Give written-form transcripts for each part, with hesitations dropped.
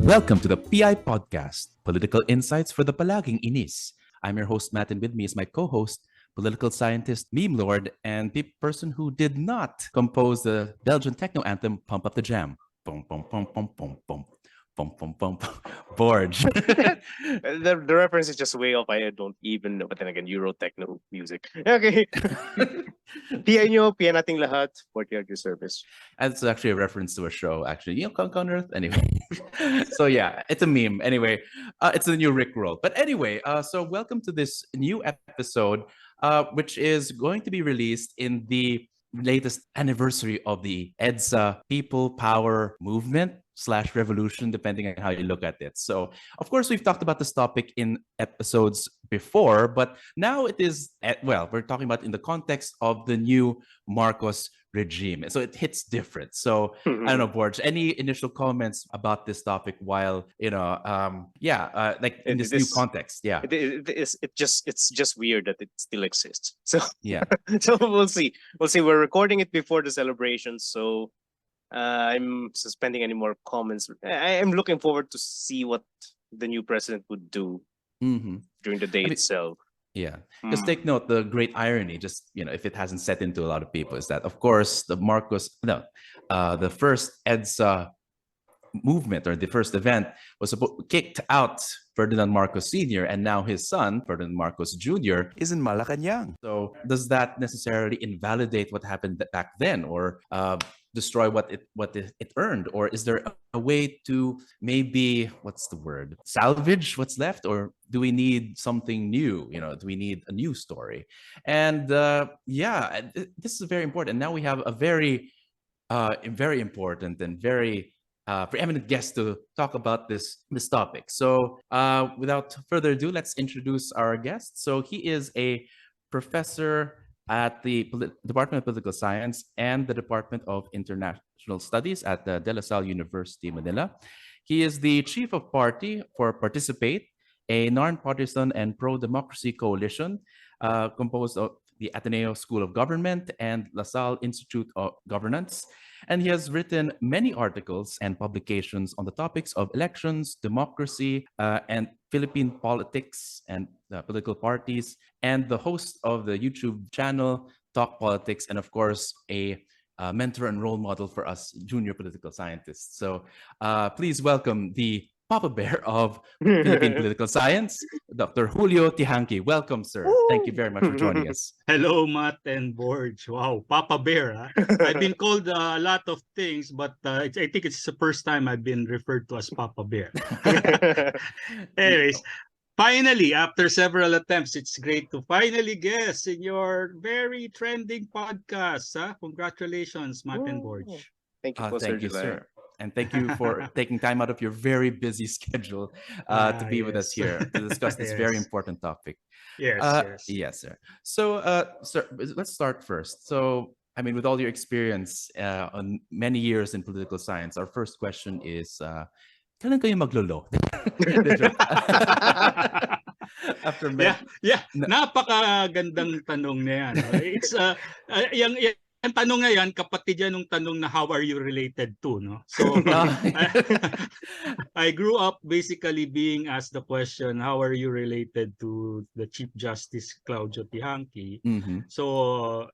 Welcome to the PI Podcast, Political Insights for the Palaging Inis. I'm your host, Matt, and with me is my co-host, political scientist, meme lord, and the person who did not compose the Belgian techno anthem, Pump Up the Jam. Boom, boom, boom, boom, boom, boom. Bum, bum, bum, bum. Borge. The reference is just way off. I don't even know. But then again, Euro techno music. Okay. PI nyo, PI nating lahat. 40 year service. That's actually a reference to a show, actually. Kong on Earth? Anyway. So yeah, it's a meme. Anyway, it's a new Rickroll. But anyway, so welcome to this new episode, which is going to be released in the latest anniversary of the EDSA People Power Movement / revolution, depending on how you look at it. So, of course, we've talked about this topic in episodes before, but now it is, we're talking about in the context of the new Marcos regime. So it hits different. So I don't know, Borge, any initial comments about this topic while, like in this new context? Yeah. It's just weird that it still exists. So yeah. So we'll see. We're recording it before the celebration. So I'm suspending any more comments. I'm looking forward to see what the new president would do during the day itself. Yeah, just take note, the great irony, just, if it hasn't set into a lot of people, is that, of course, the first EDSA movement, or the first event, was kicked out Ferdinand Marcos Sr., and now his son, Ferdinand Marcos Jr., is in Malacanang. So does that necessarily invalidate what happened back then, or destroy what it earned? Or is there a way to maybe, salvage what's left? Or do we need something new? Do we need a new story? And this is very important. And now we have a very important and very preeminent guest to talk about this topic. So without further ado, let's introduce our guest. So he is a professor at the Department of Political Science and the Department of International Studies at the De La Salle University, Manila. He is the chief of party for Participate, a non-partisan and pro-democracy coalition composed of the Ateneo School of Government and La Salle Institute of Governance. And he has written many articles and publications on the topics of elections, democracy, and Philippine politics and political parties, and the host of the YouTube channel Talk Politics, and of course, a mentor and role model for us junior political scientists. So please welcome the Papa Bear of Philippine political science, Dr. Julio Teehankee. Welcome, sir. Woo! Thank you very much for joining us. Hello, Matt and Borge. Wow, Papa Bear. Huh? I've been called a lot of things, but I think it's the first time I've been referred to as Papa Bear. Anyways, finally, after several attempts, it's great to finally guest in your very trending podcast. Huh? Congratulations, Matt and Borge. Thank you, thank you, sir. And thank you for taking time out of your very busy schedule to be with us here to discuss this very important topic. Yes, sir. So, sir, let's start first. So, I mean, with all your experience on many years in political science, our first question is, kailan kayo maglolo? After napakagandang tanong na yan. It's ang tanong nga yan, kapatid yan ng tanong na how are you related to, no? So I grew up basically being asked the question, how are you related to the Chief Justice Julio Teehankee? So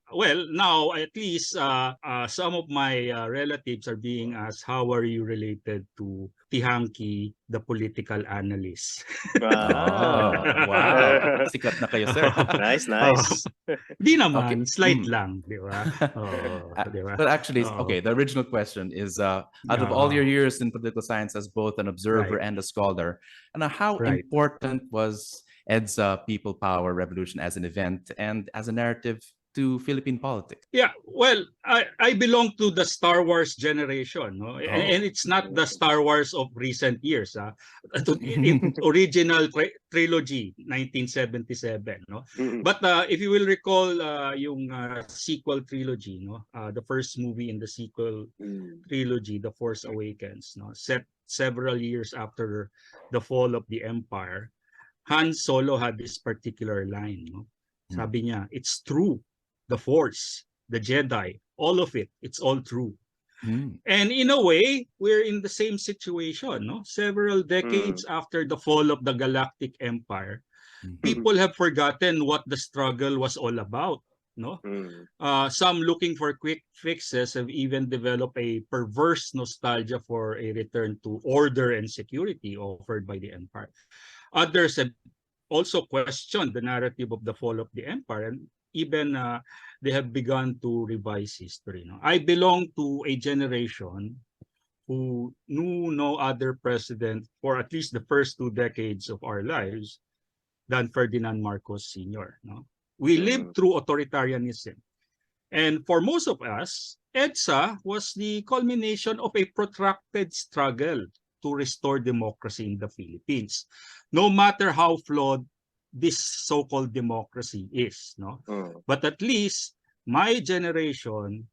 now at least some of my relatives are being asked, how are you related to Teehankee, the political analyst? Wow. Sikat na kayo, sir. Nice. Di naman, slight lang, di ba? But actually, the original question is, out of all your years in political science as both an observer and a scholar, and how important was EDSA People Power Revolution as an event and as a narrative to Philippine politics? Yeah, well, I belong to the Star Wars generation, no? And it's not the Star Wars of recent years. Original trilogy, 1977, no? But if you will recall yung sequel trilogy, no? The first movie in the sequel trilogy, The Force Awakens, no? Set several years after the fall of the Empire, Han Solo had this particular line, no? Sabi niya, it's true. The Force, the Jedi, all of it, it's all true. And in a way, we're in the same situation, no? Several decades after the fall of the Galactic Empire, people have forgotten what the struggle was all about, no? Some looking for quick fixes have even developed a perverse nostalgia for a return to order and security offered by the empire. Others have also questioned the narrative of the fall of the empire, and even they have begun to revise history. No? I belong to a generation who knew no other president for at least the first 2 decades of our lives than Ferdinand Marcos Sr. No? We lived through authoritarianism. And for most of us, EDSA was the culmination of a protracted struggle to restore democracy in the Philippines, no matter how flawed this so-called democracy is. No? But at least my generation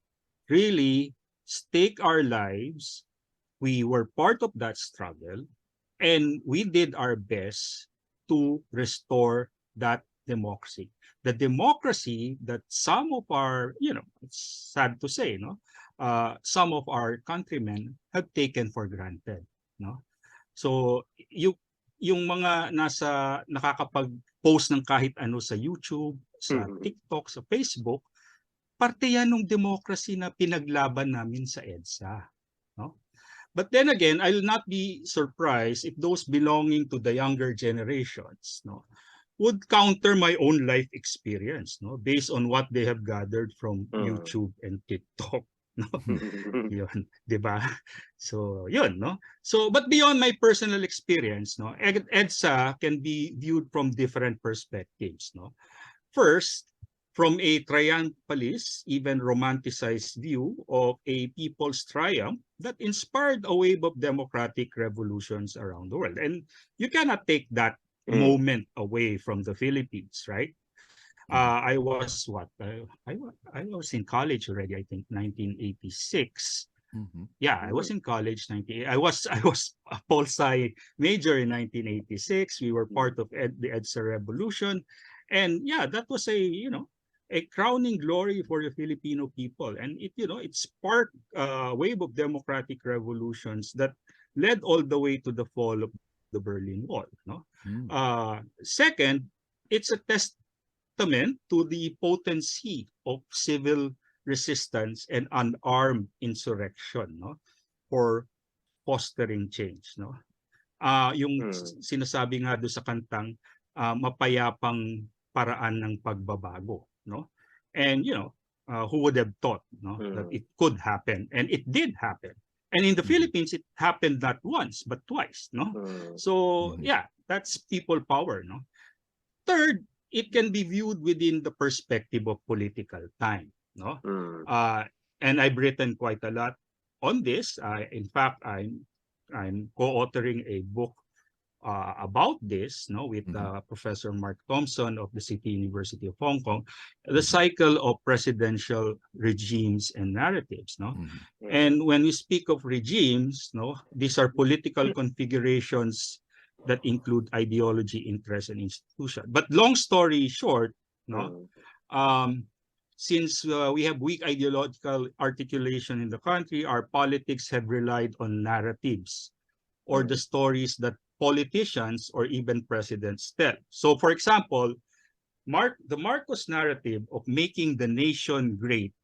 really staked our lives. We were part of that struggle, and we did our best to restore that democracy. The democracy that some of our, it's sad to say, some of our countrymen have taken for granted. No? So yung mga nakakapag-post ng kahit ano sa YouTube, sa TikTok, sa Facebook, parte yan ng democracy na pinaglaban namin sa EDSA. No? But then again, I will not be surprised if those belonging to the younger generations would counter my own life experience based on what they have gathered from YouTube and TikTok. Yun, diba? So, yun, So, but beyond my personal experience, EDSA can be viewed from different perspectives, First, from a triumphalist, even romanticized view of a people's triumph that inspired a wave of democratic revolutions around the world. And you cannot take that moment away from the Philippines, right? I was I was in college already, I think 1986. Yeah, I was in college 98. I was a pol sci major in 1986. We were part of the EDSA revolution. And yeah, that was a crowning glory for the Filipino people. And it sparked a wave of democratic revolutions that led all the way to the fall of the Berlin Wall. Second, it's a testament to the potency of civil resistance and unarmed insurrection for fostering change. Yung sinasabi nga doon sa kantang mapayapang paraan ng pagbabago. And who would have thought that it could happen, and it did happen. And in the Philippines, it happened not once but twice. So yeah, that's people power. Third, it can be viewed within the perspective of political time. And I've written quite a lot on this. In fact, I'm co-authoring a book about this, with Professor Mark Thompson of the City University of Hong Kong, the cycle of presidential regimes and narratives. And when we speak of regimes, these are political configurations that include ideology, interest, and institution. But long story short, since we have weak ideological articulation in the country, our politics have relied on narratives or the stories that politicians or even presidents tell. So, for example, the Marcos narrative of making the nation great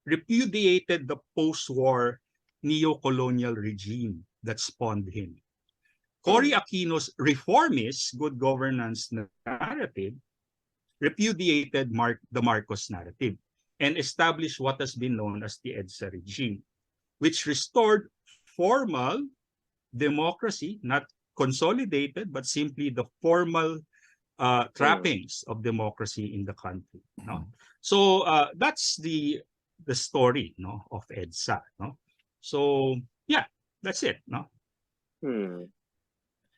repudiated the post-war neo-colonial regime that spawned him. Cory Aquino's reformist good governance narrative repudiated the Marcos narrative and established what has been known as the EDSA regime, which restored formal democracy, not consolidated, but simply the formal trappings of democracy in the country. So that's the story of EDSA. So yeah, that's it.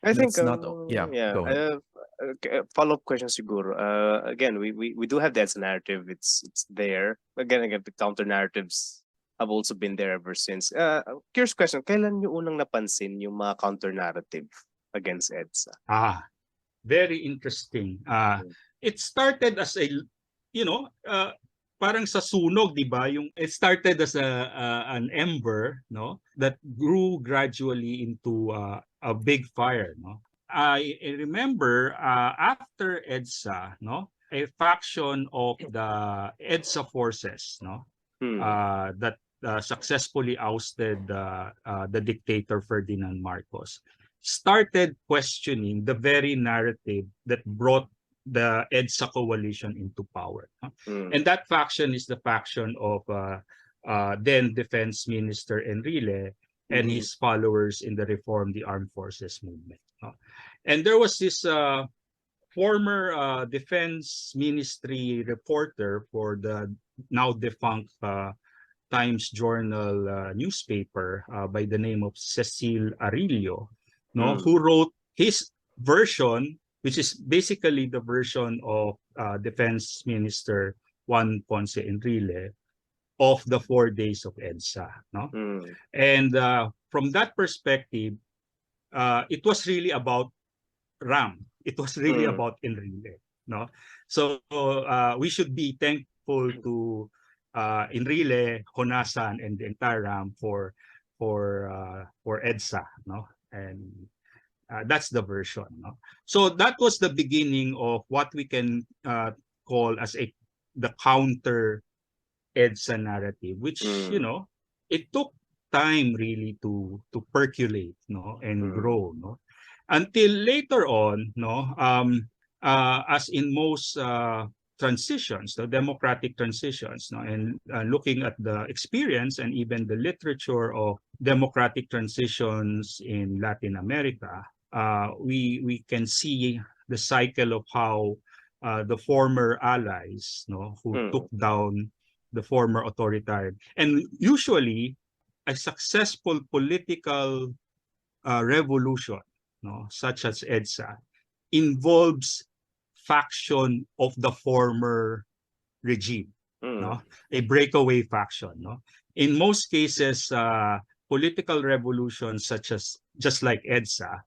I think Go ahead. Follow-up question siguro. Again, we do have that narrative. It's there. Again, the counter narratives have also been there ever since. Curious question, kailan niyo unang napansin yung mga counter narrative against EDSA? Very interesting. It started as a parang sa sunog, di ba? It started as an ember, no, that grew gradually into a big fire, no. I remember after EDSA, no, a faction of the EDSA forces, no, that successfully ousted the dictator Ferdinand Marcos, started questioning the very narrative that brought the EDSA coalition into power. And that faction is the faction of then Defense Minister Enrile and his followers in the Reform the Armed Forces movement. And there was this former Defense Ministry reporter for the now defunct Times Journal newspaper by the name of Cecil Arillo, who wrote his version, which is basically the version of Defense Minister Juan Ponce Enrile of the 4 days of EDSA. No? And from that perspective, it was really about RAM. It was really about Enrile. No? So we should be thankful to Enrile, Honasan, and the entire RAM for EDSA. No? And that's the version. No? So that was the beginning of what we can call as the counter EDSA narrative, which it took time really to percolate, and grow, until later on, as in most transitions, the democratic transitions, and looking at the experience and even the literature of democratic transitions in Latin America, we can see the cycle of how the former allies, who took down the former authoritarian, and usually a successful political revolution, such as EDSA, involves faction of the former regime, a breakaway faction. In most cases, political revolutions such as just like EDSA,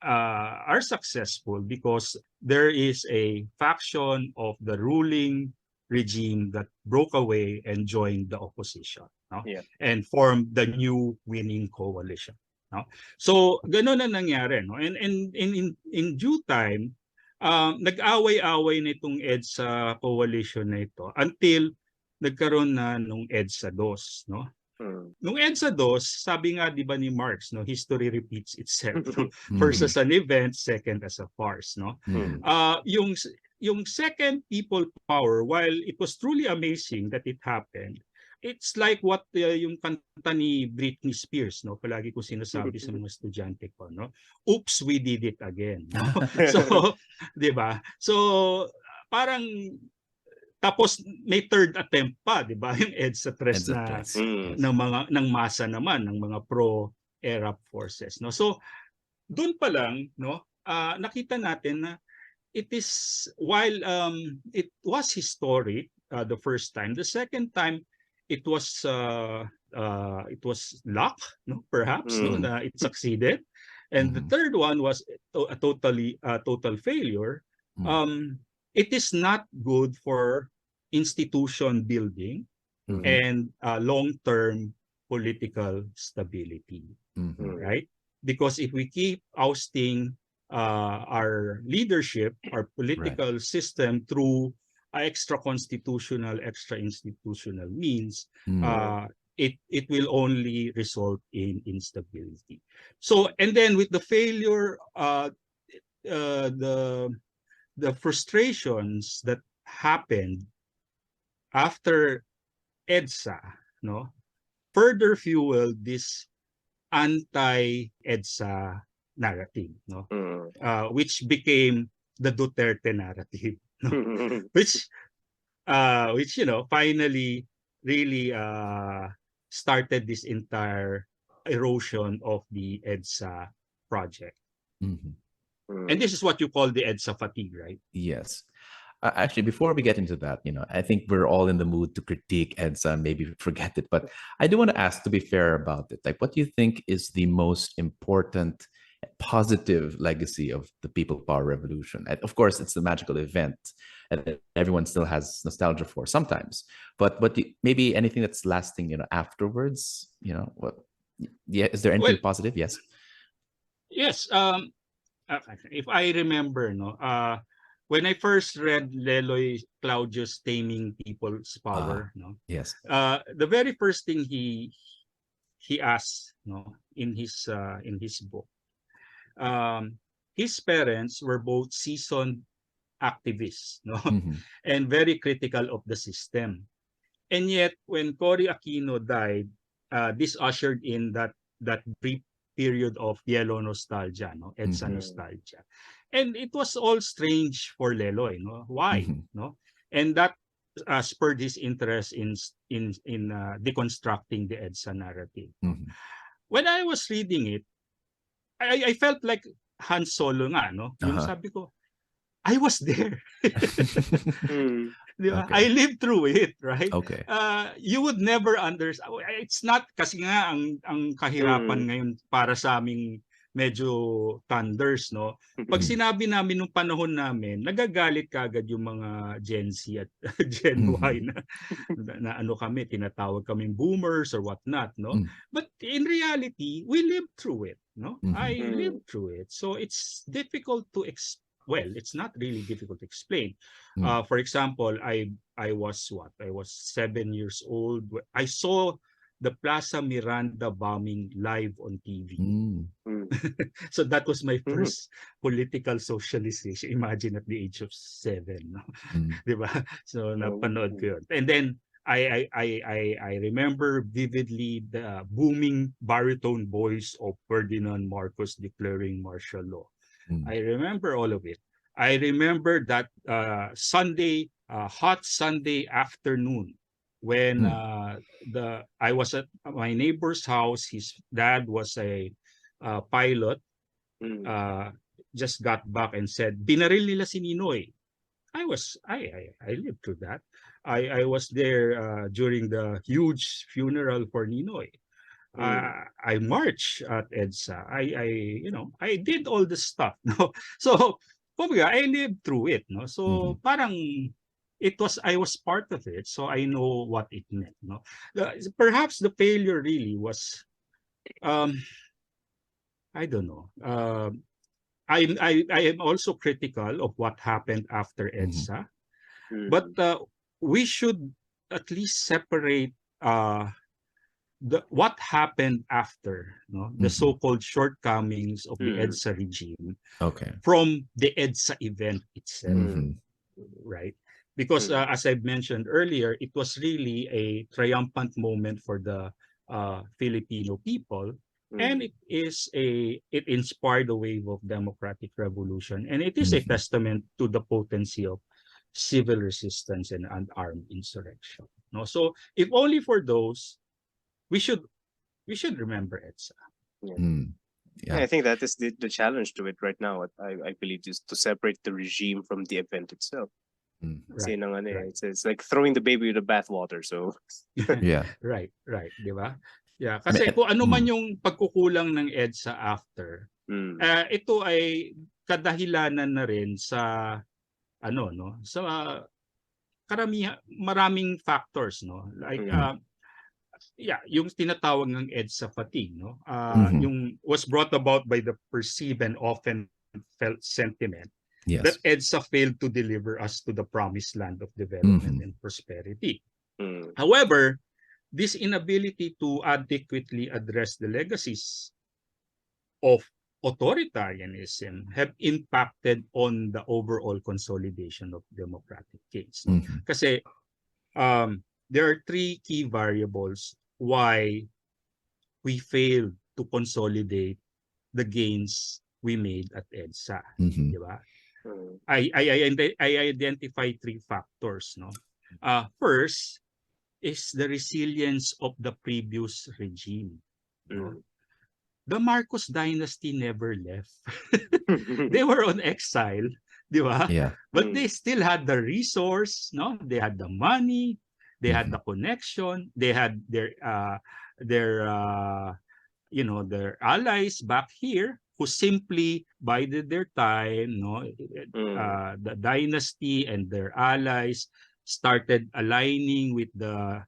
are successful because there is a faction of the ruling regime that broke away and joined the opposition, and formed the new winning coalition. So gano'n na nangyari, and in due time, nag-away-away nitong EDSA coalition na ito until nagkaroon na nung EDSA DOS, Nung EDSA DOS, sabi nga 'di ba ni Marx, history repeats itself. First as an event, second as a farce, yung second people power, while it was truly amazing that it happened, it's like what yung kanta ni Britney Spears, palagi ko sinasabi sa mga estudyante ko, oops, we did it again. So, 'di ba? So, parang tapos may third attempt pa, 'di ba? Yung EDSA tres ng masa naman ng mga pro-ERAP forces, So, doon pa lang, nakita natin na it is, while it was historic the first time, the second time it was luck, perhaps, na it succeeded, and the third one was a total failure. It is not good for institution building and long-term political stability, right? Because if we keep ousting our leadership, our political system through extra-constitutional, extra-institutional means, it will only result in instability. So, and then with the failure, the frustrations that happened after EDSA, further fueled this anti-EDSA narrative, which became the Duterte narrative, which finally really started this entire erosion of the EDSA project. And this is what you call the EDSA fatigue, right? Yes. Actually, before we get into that, I think we're all in the mood to critique EDSA and maybe forget it. But I do want to ask, to be fair about it, like, what do you think is the most important positive legacy of the People Power Revolution. And of course, it's the magical event that everyone still has nostalgia for sometimes. But maybe anything that's lasting, afterwards. Yeah, is there anything positive? Yes. Yes. If I remember, when I first read Leloy Claudius Taming People's Power, yes, the very first thing he asked, in his book, his parents were both seasoned activists, and very critical of the system. And yet, when Cory Aquino died, this ushered in that brief period of yellow nostalgia, EDSA nostalgia. And it was all strange for Leloy, why, and that spurred his interest in deconstructing the EDSA narrative. When I was reading it, I felt like Han Solo nga, yung sabi ko, I was there. Okay. I lived through it, right? Okay. You would never understand. It's not kasi nga ang kahirapan ngayon para sa aming medyo thunders, Pag sinabi namin nung panahon namin, nagagalit kagad yung mga Gen Z at Gen Y na ano kami, tinatawag kaming boomers or whatnot, But in reality, we lived through it, I lived through it. So it's difficult to well, it's not really difficult to explain. For example, I was 7 years old. I saw the Plaza Miranda bombing live on TV. So that was my first political socialization. Imagine at the age of 7, diba? So napanood ko yun. And then I remember vividly the booming baritone voice of Ferdinand Marcos declaring martial law. I remember all of it. I remember that Sunday, hot Sunday afternoon, when I was at my neighbor's house. His dad was a pilot. Just got back and said, "Binaril nila si Ninoy." I lived through that. I was there during the huge funeral for Ninoy. I marched at EDSA. I did all this stuff. So, I lived through it. So, parang I was part of it. So I know what it meant. Perhaps the failure really was, I don't know. I am also critical of what happened after EDSA, but we should at least separate what happened after, the so-called shortcomings of the EDSA regime, from the EDSA event itself, right? Because as I mentioned earlier, it was really a triumphant moment for the Filipino people, and it inspired a wave of democratic revolution, and it is a testament to the potency of civil resistance and armed insurrection. So if only for those, we should remember EDSA. Yeah, I think that is the challenge to it right now. I believe is to separate the regime from the event itself. Right. It's like throwing the baby with the bathwater. So yeah, right, di ba? Yeah, kasi kung ano man yung pagkukulang ng EDSA after, ito ay kadahilanan na rin sa sa maraming factors, like yung tinatawag ng EDSA fatigue, yung was brought about by the perceived and often felt sentiment that EDSA failed to deliver us to the promised land of development and prosperity. However, this inability to adequately address the legacies of authoritarianism have impacted on the overall consolidation of democratic gains. Kasi there are 3 key variables why we failed to consolidate the gains we made at EDSA. Diba? I identify 3 factors. First is the resilience of the previous regime. The Marcos dynasty never left. They were on exile, di ba? Yeah. But they still had the resource, They had the money, they had the connection, they had their allies back here, who simply bided their time, no? The dynasty and their allies started aligning with the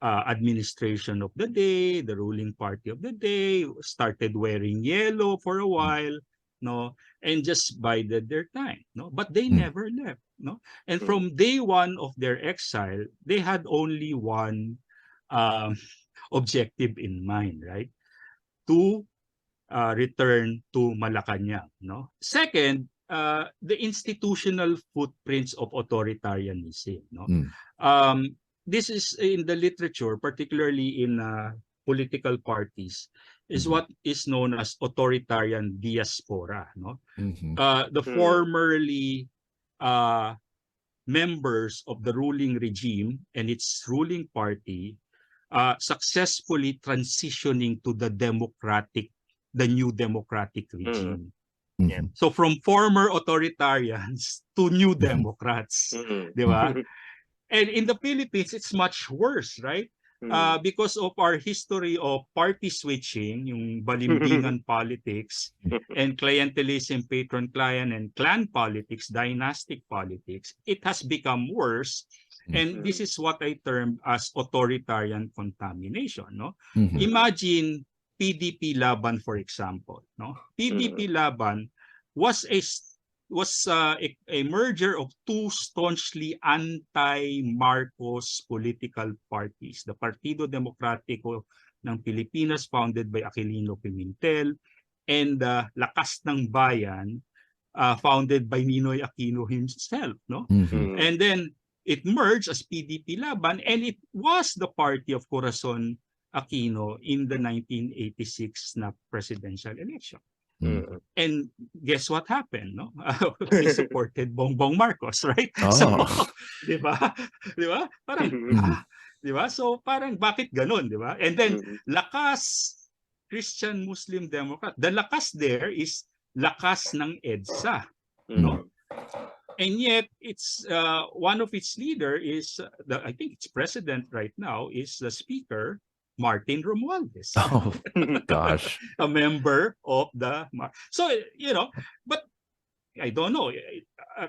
administration of the day, the ruling party of the day, started wearing yellow for a while, no, and just bided their time, no, but they never left, no, and from day one of their exile, they had only one objective in mind, right? To return to Malacanang, no. Second, the institutional footprints of authoritarianism, no. This is in the literature, particularly in political parties, is what is known as authoritarian diaspora, no. The formerly members of the ruling regime and its ruling party successfully transitioning to the new democratic regime. So from former authoritarians to new Democrats, di ba? And in the Philippines, it's much worse, right? Because of our history of party switching, yung balimbingan politics, and clientelism, patron-client, and clan politics, dynastic politics, it has become worse. And this is what I term as authoritarian contamination, no? Imagine PDP Laban, for example, no? PDP Laban was a merger of two staunchly anti-Marcos political parties. The Partido Demokratiko ng Pilipinas, founded by Aquilino Pimentel, and the Lakas ng Bayan, founded by Ninoy Aquino himself, no? And then it merged as PDP Laban, and it was the party of Corazon Aquino in the 1986 na presidential election. And guess what happened, no? He supported Bongbong Marcos, right? So, di ba? Di ba? Parang, di ba? So, parang bakit ganun, di ba? And then, Lakas, Christian Muslim Democrat. The Lakas there is Lakas ng EDSA, no? And yet, it's one of its leader is, I think its president right now is the speaker, Martin Romualdez. Oh, gosh. A member of the... So, you know, but I don't know.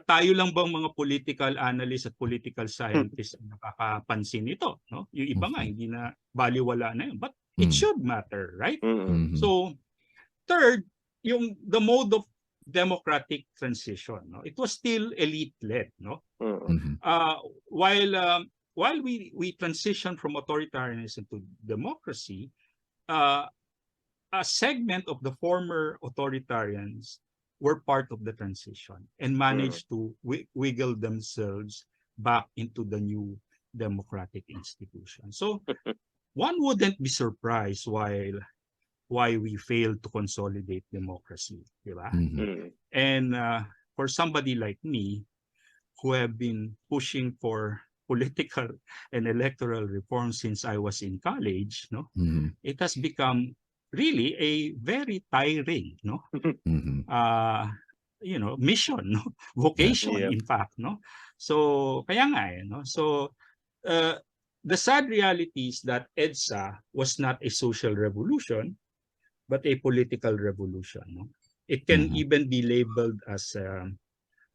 Tayo lang bang mga political analysts at political scientists ang nakakapansin ito? No? Yung iba nga, hindi na baliwala na yun. But it should matter, right? So, third, the mode of democratic transition, no? It was still elite-led, no? While we transition from authoritarianism to democracy, a segment of the former authoritarians were part of the transition and managed to wiggle themselves back into the new democratic institution. So one wouldn't be surprised why we failed to consolidate democracy, diba? And for somebody like me, who have been pushing for political and electoral reform since I was in college, no, it has become really a very tiring, no, you know, mission, no, vocation, in fact, no. So kaya nga, no. So the sad reality is that EDSA was not a social revolution, but a political revolution, no. It can even be labeled as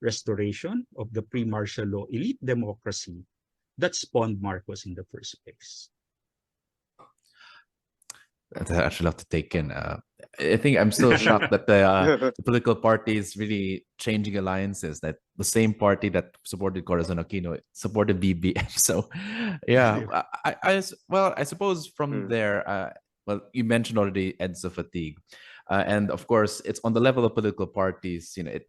restoration of the pre-martial law elite democracy that spawned Marcos in the first place. That's actually a lot to take in. I think I'm still shocked that the political parties really changing alliances, that the same party that supported Corazon Aquino supported BBM. So, yeah, I suppose from there, well, you mentioned already EDSA fatigue. And of course, it's on the level of political parties, you know,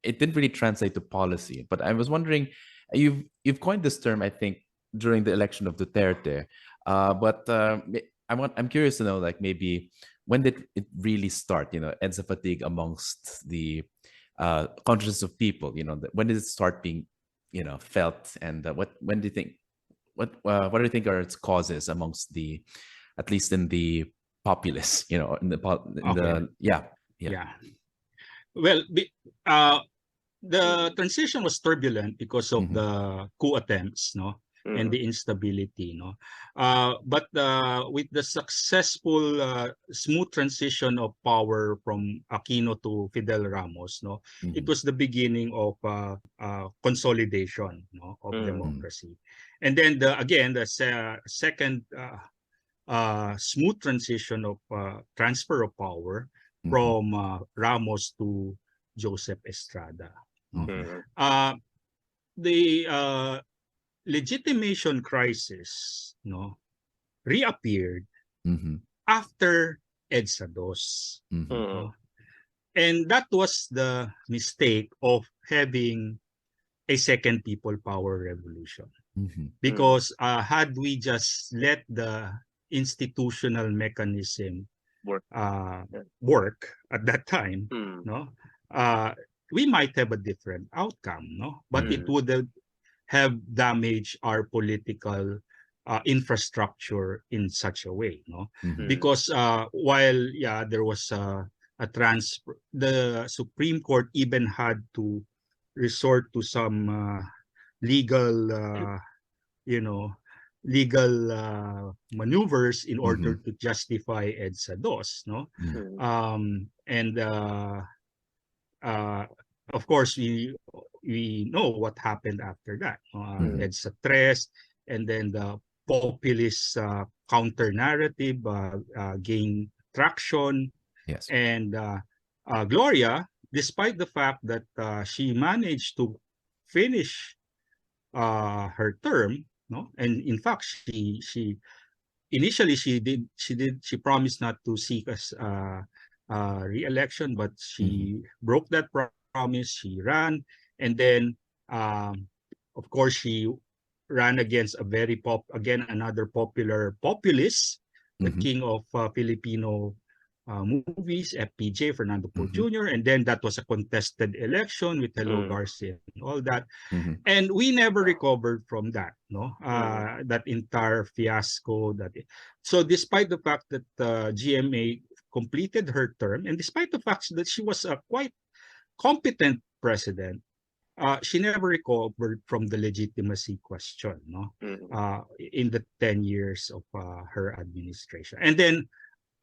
it didn't really translate to policy. But I was wondering, you've coined this term, I think, during the election of Duterte. But I'm curious to know, like, maybe when did it really start? You know, EDSA fatigue amongst the consciousness of people. You know, when did it start being, you know, felt? And when do you think? What do you think are its causes amongst the, at least in the populace? You know, Well, the transition was turbulent because of the coup attempts, no? and the instability, no. But with the successful smooth transition of power from Aquino to Fidel Ramos, no, it was the beginning of consolidation, no, of democracy. And then the second smooth transition of transfer of power from Ramos to Joseph Estrada. The legitimation crisis, no, reappeared after EDSA dos. No? And that was the mistake of having a second people power revolution. Because had we just let the institutional mechanism work at that time, no, we might have a different outcome, no, but it would have damaged our political infrastructure in such a way, no, because while there was a transfer, the Supreme Court even had to resort to some legal maneuvers in order to justify EDSA dos, no. And of course we know what happened after that. EDSA tres, and then the populist counter narrative gained traction. Yes. And Gloria, despite the fact that she managed to finish her term, no, and in fact she initially she promised not to seek re-election, but she broke that promise. She ran, and then of course she ran against a very another popular populist, the king of Filipino movies, FPJ, Fernando Poe Jr., and then that was a contested election with Hello Garcia and all that. And we never recovered from that, no, that entire fiasco. So despite the fact that GMA completed her term, and despite the fact that she was a quite competent president, she never recovered from the legitimacy question, no, in the 10 years of her administration. And then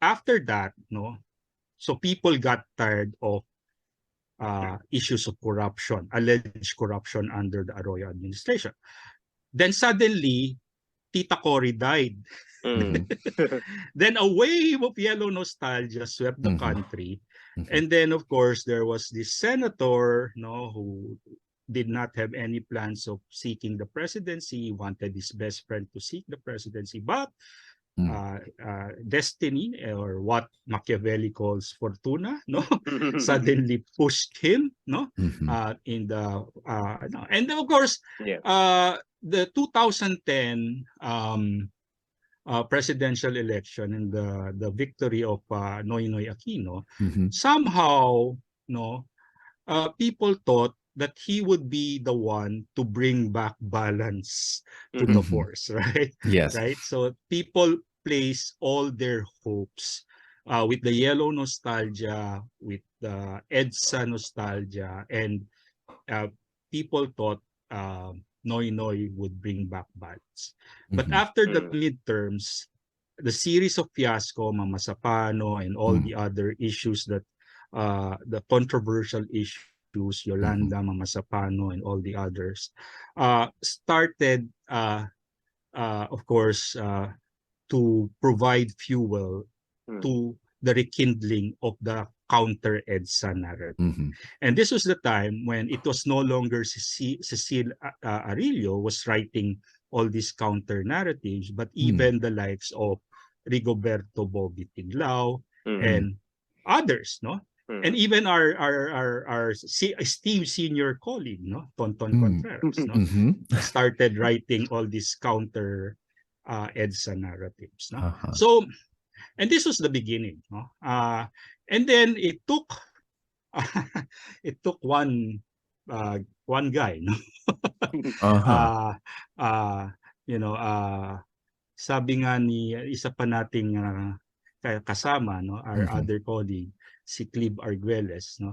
after that, no, so people got tired of issues of corruption, alleged corruption under the Arroyo administration. Then suddenly, Tita Cory died. Then a wave of yellow nostalgia swept the country. And then, of course, there was this senator, no, who did not have any plans of seeking the presidency. He wanted his best friend to seek the presidency, but destiny, or what Machiavelli calls fortuna, no, suddenly pushed him, no, in the no. And of course, the 2010 presidential election and the victory of Noynoy Aquino, somehow, no, people thought that he would be the one to bring back balance to the force, right? Yes. Right. So people place all their hopes with the yellow nostalgia, with the EDSA nostalgia, and people thought Noynoy would bring back balance. But after the midterms, the series of fiasco, Mama Sapano, and all the other issues that the controversial issues, Yolanda, Mama Sapano, and all the others, started, of course, to provide fuel to the rekindling of the counter EDSA narrative. And this was the time when it was no longer Cecile Arillo was writing all these counter narratives, but even the likes of Rigoberto Bobby Tiglao and others, no? And even our esteemed senior colleague, no, Tonton Contreras, no, started writing all these counter EDSA narratives, no. So, and this was the beginning, no. And then it took one guy, no. You know, sabi nga ni isa pa nating kasama, no, our other colleague, si Clive Arguelles, no,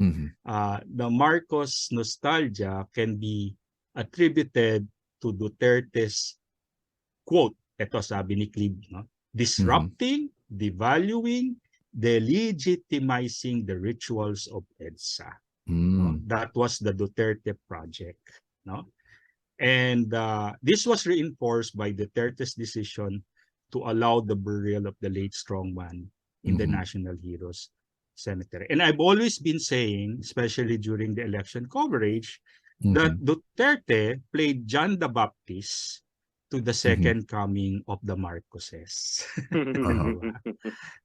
the Marcos nostalgia can be attributed to Duterte's quote, ito sabi ni Clive, no? Disrupting, devaluing, delegitimizing the rituals of EDSA. No? That was the Duterte project. No? And this was reinforced by Duterte's decision to allow the burial of the late strongman in the National Heroes Cemetery. And I've always been saying, especially during the election coverage, that Duterte played John the Baptist to the second coming of the Marcoses.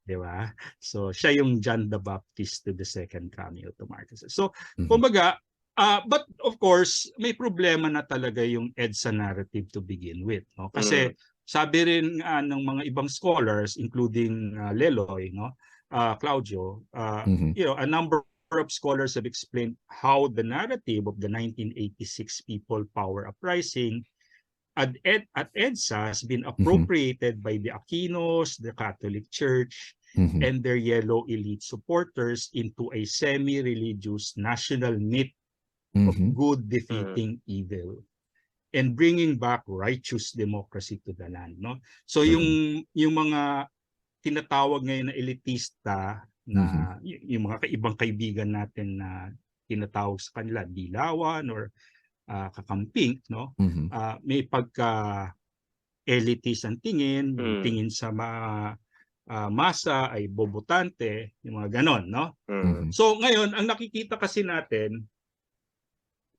Diba? So, siya yung John the Baptist to the second coming of the Marcoses. So, kumbaga, but of course, may problema na talaga yung EDSA narrative to begin with. No? Kasi, sabi rin ng mga ibang scholars, including Leloy, no? Claudio, you know, a number of scholars have explained how the narrative of the 1986 People Power Uprising at EDSA has been appropriated by the Aquinos, the Catholic Church, and their yellow elite supporters into a semi-religious national myth of good defeating evil and bringing back righteous democracy to the land. No? So yung mga tinatawag ngayon na elitista na yung mga ibang kaibigan natin na tinatawag sa kanila dilawan or kakamping, no? May pagka elitist ang tingin, tingin sa masa ay bobotante, yung mga ganon, no? So ngayon ang nakikita kasi natin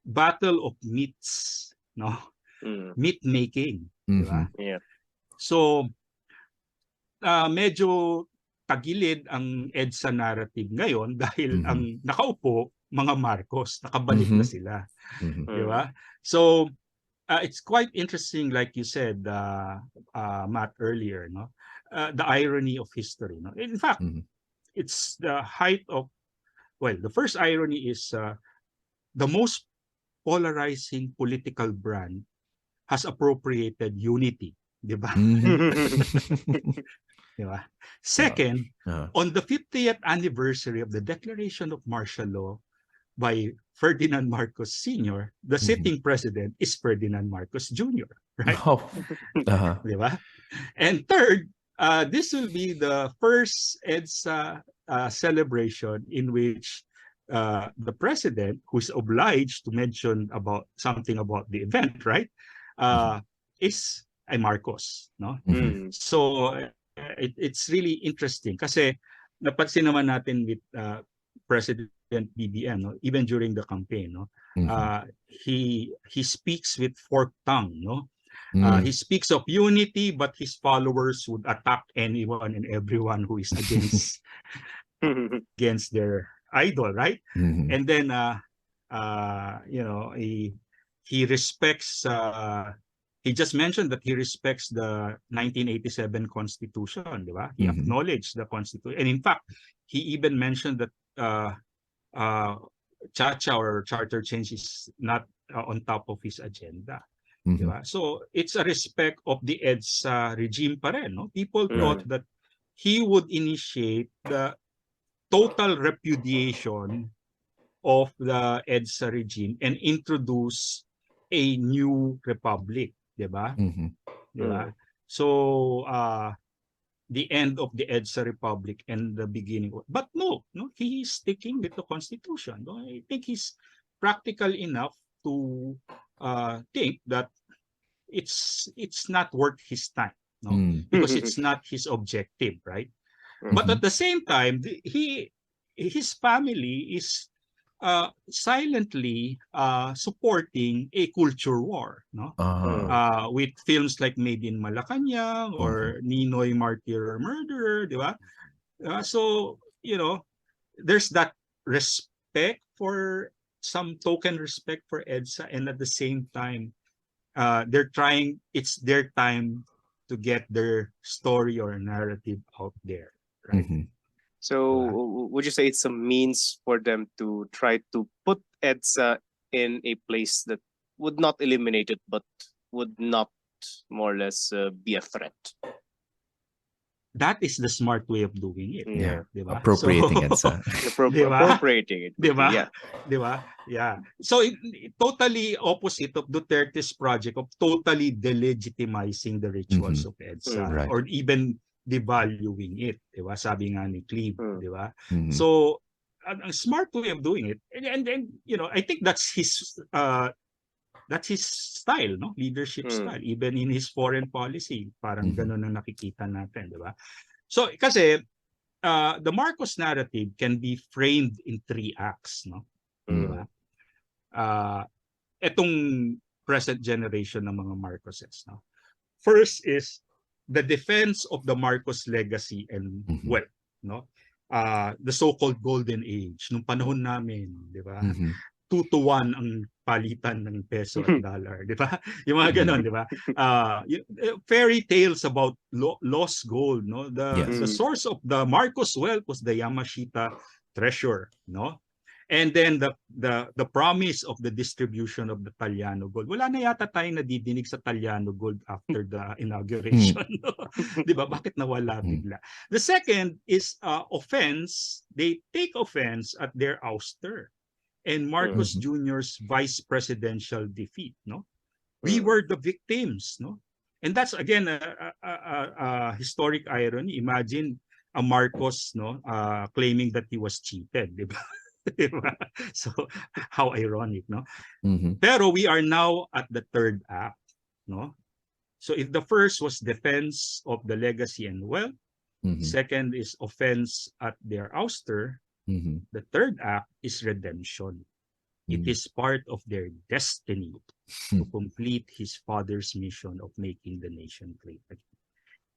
battle of myths, no? Myth making, di ba? Yeah. So medyo tagilid ang EDSA narrative ngayon dahil ang nakaupo mga Marcos, nakabalik na sila. Di ba? So, it's quite interesting, like you said, Matt, earlier, no? The irony of history. No? In fact, it's the height of, well, the first irony is the most polarizing political brand has appropriated unity. Di ba? Di ba? Second, on the 50th anniversary of the declaration of martial law by Ferdinand Marcos Sr., the sitting president is Ferdinand Marcos Jr., right? Diba? And third, this will be the first EDSA celebration in which the president, who's obliged to mention about something about the event, right, is a Marcos, no? So it's really interesting kasi napansin naman natin with President BBM, no? Even during the campaign, no? He speaks with forked tongue, no? He speaks of unity, but his followers would attack anyone and everyone who is against against their idol, right? And then you know, he respects he just mentioned that he respects the 1987 Constitution, di ba? He acknowledged the Constitution. And in fact, he even mentioned that Chacha or charter change is not on top of his agenda. Diba? So it's a respect of the EDSA regime pa rin, no? People thought that he would initiate the total repudiation of the EDSA regime and introduce a new republic, diba? Diba? So the end of the EDSA Republic and the beginning. But no, he is sticking with the Constitution. No? I think he's practical enough to think that it's not worth his time, no? Because it's not his objective, right? But at the same time, his family is silently supporting a culture war, no? With films like Made in Malacanang or Ninoy Martyr Murderer, di ba? So, you know, there's that respect for some token respect for EDSA, and at the same time, it's their time to get their story or narrative out there, right? So would you say it's a means for them to try to put EDSA in a place that would not eliminate it, but would not more or less be a threat? that is the smart way of doing it. Yeah. Diba? Appropriating EDSA. Appropriating it. Diba? Yeah. Diba? Yeah. So totally opposite of Duterte's project of totally delegitimizing the rituals of EDSA Right. or even devaluing it. Diba? Sabi nga ni Cleve. Diba? Mhm. So a smart way of doing it. And you know, I think that's his style, no? Leadership style. Even in his foreign policy, parang ganun ang nakikita natin, di ba? So, kasi, the Marcos narrative can be framed in 3 acts, no? Di ba? Etong present generation ng mga Marcoses, no? First is the defense of the Marcos legacy and wealth, no? The so-called golden age, nung panahon namin, di ba? 2-to-1 ang palitan ng peso at dollar, di ba? Yung mga ganon, di ba? Fairy tales about lost gold, no? The source of the Marcos wealth was the Yamashita treasure, no? And then the promise of the distribution of the Taliano gold. Wala na yata tayong nadidinig sa Taliano gold after the inauguration. No? Di ba? Bakit nawala bigla? The second is offense. They take offense at their ouster and Marcos Jr.'s vice presidential defeat, no? We were the victims, no? And that's again a historic irony. Imagine a Marcos, no, claiming that he was cheated, di ba? So how ironic, no? Pero we are now at the 3rd act, no? So if the first was defense of the legacy and wealth, second is offense at their ouster, the 3rd act is redemption. It is part of their destiny to complete his father's mission of making the nation great again.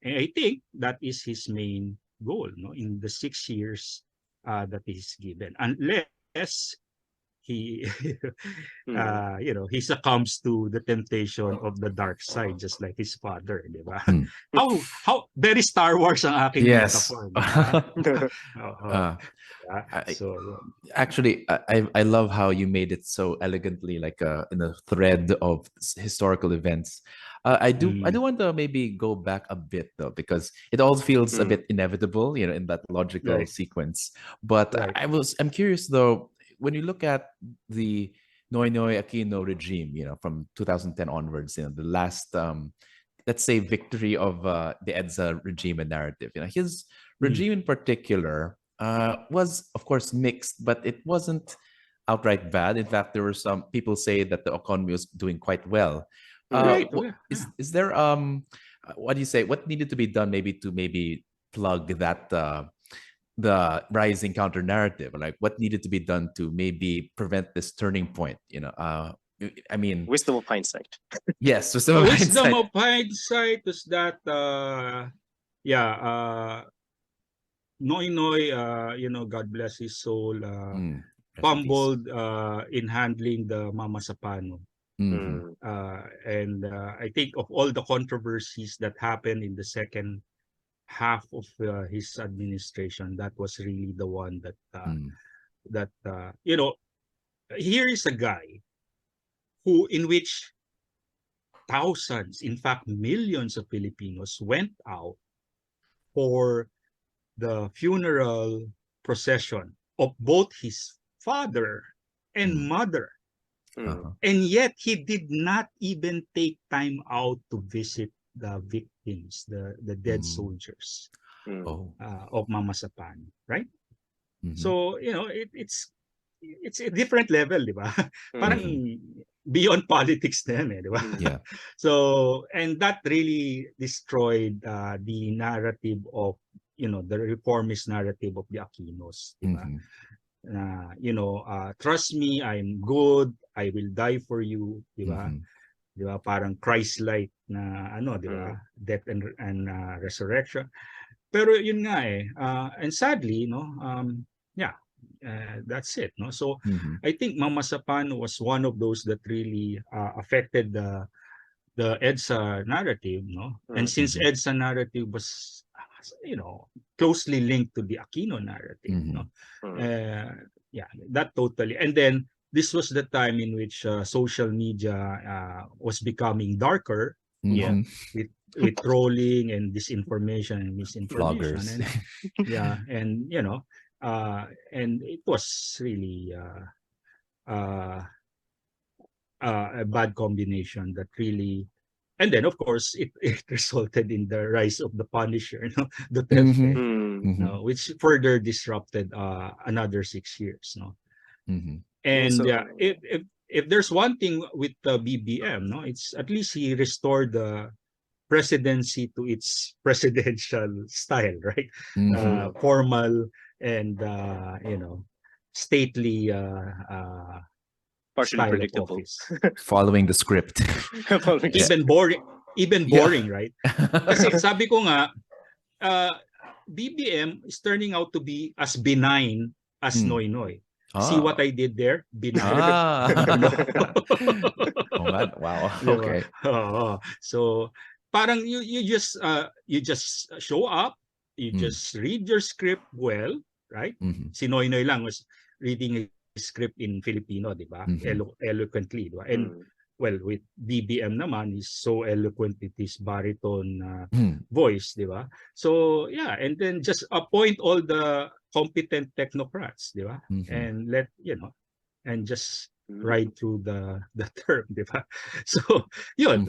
And I think that is his main goal, no, in the 6 years that he's given, unless he you know, he succumbs to the temptation of the dark side just like his father, di ba? How very Star Wars ang aking metaphor. So actually, I love how you made it so elegantly, like in a thread of historical events. I do want to maybe go back a bit though, because it all feels a bit inevitable, you know, in that logical sequence. But I'm curious though, when you look at the Noynoy Aquino regime, you know, from 2010 onwards, you know, the last, let's say, victory of the EDSA regime and narrative, you know, his regime in particular was, of course, mixed, but it wasn't outright bad. In fact, there were some people say that the economy was doing quite well. Is there, what do you say, what needed to be done maybe to plug that the rising counter narrative, like what needed to be done to maybe prevent this turning point, you know? I mean, wisdom of hindsight. Yes, wisdom of hindsight is that Noynoy, you know, God bless his soul, fumbled in handling the Mama Sapano. And I think of all the controversies that happened in the second half of his administration, that was really the one that you know, here is a guy in which thousands, in fact millions of Filipinos went out for the funeral procession of both his father and mother, and yet he did not even take time out to visit the victims, the dead soldiers of Mama Sapano, right? So, you know, it's a different level, di ba? Parang beyond politics na yan, di ba? Yeah. So, and that really destroyed the narrative of, you know, the reformist narrative of the Aquinos, di ba? You know, trust me, I'm good, I will die for you, di ba? Di ba? Parang Christ-like na ano, di ba? Death and resurrection. Pero yun nga and sadly, no, that's it, no. So I think Mama Sapano was one of those that really affected the EDSA narrative, no. And since EDSA narrative was, you know, closely linked to the Aquino narrative, no. Yeah, that totally. And then this was the time in which social media was becoming darker, with with trolling and disinformation and misinformation. Vloggers. And yeah, and and it was really a bad combination that really, and then of course it resulted in the rise of the Punisher, Duterte, which further disrupted another 6 years, And So- if there's one thing with the BBM, it's at least he restored the presidency to its presidential style, right? Formal and stately partially style of predictable. office. Following the script. Even boring, right? Kasi sabi ko nga, BBM is turning out to be as benign as Noy Noy. See what I did there? Benign. Wow. Okay. So parang you just show up, you just read your script well, right? Si Noy Noy lang was reading a script in Filipino, di ba? Eloquently, di ba? And well, with BBM naman, he's so eloquent with his baritone voice, di ba? So yeah, and then just appoint all the competent technocrats, di ba? And let and just ride through the term, di ba? So yun.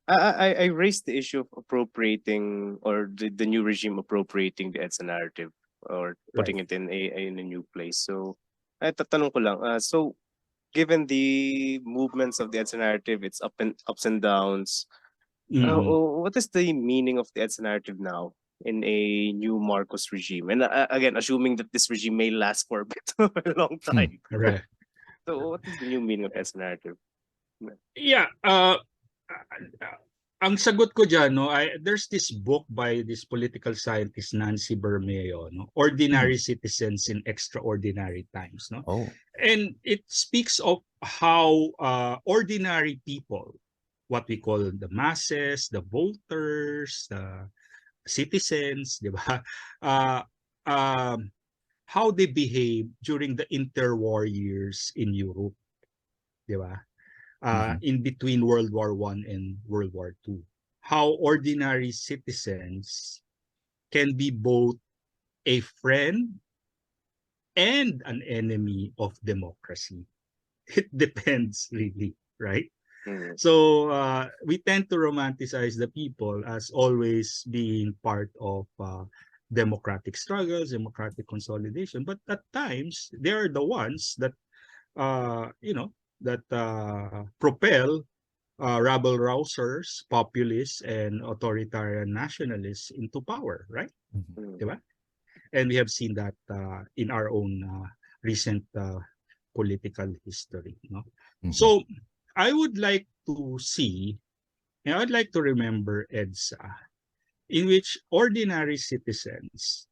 I raised the issue of appropriating, or the new regime appropriating the EDSA narrative, or putting it in a new place. So tatanong ko lang, so given the movements of the EDSA narrative, its ups and downs, what is the meaning of the EDSA narrative now in a new Marcos regime? And again, assuming that this regime may last for a bit of a long time. Right. So what is the new meaning of EDSA narrative? Yeah, ang sagot ko dyan, there's this book by this political scientist Nancy Bermeo, Ordinary Citizens in Extraordinary Times. And it speaks of how ordinary people, what we call the masses, the voters, the citizens, di ba? How they behave during the interwar years in Europe, di ba? In between World War I and World War II. How ordinary citizens can be both a friend and an enemy of democracy. It depends really, right? So we tend to romanticize the people as always being part of democratic struggles, democratic consolidation. But at times, they are the ones that, that propel rabble-rousers, populists, and authoritarian nationalists into power, right? Diba? And we have seen that in our own recent political history. So I would like to see, and I would like to remember EDSA, in which ordinary citizens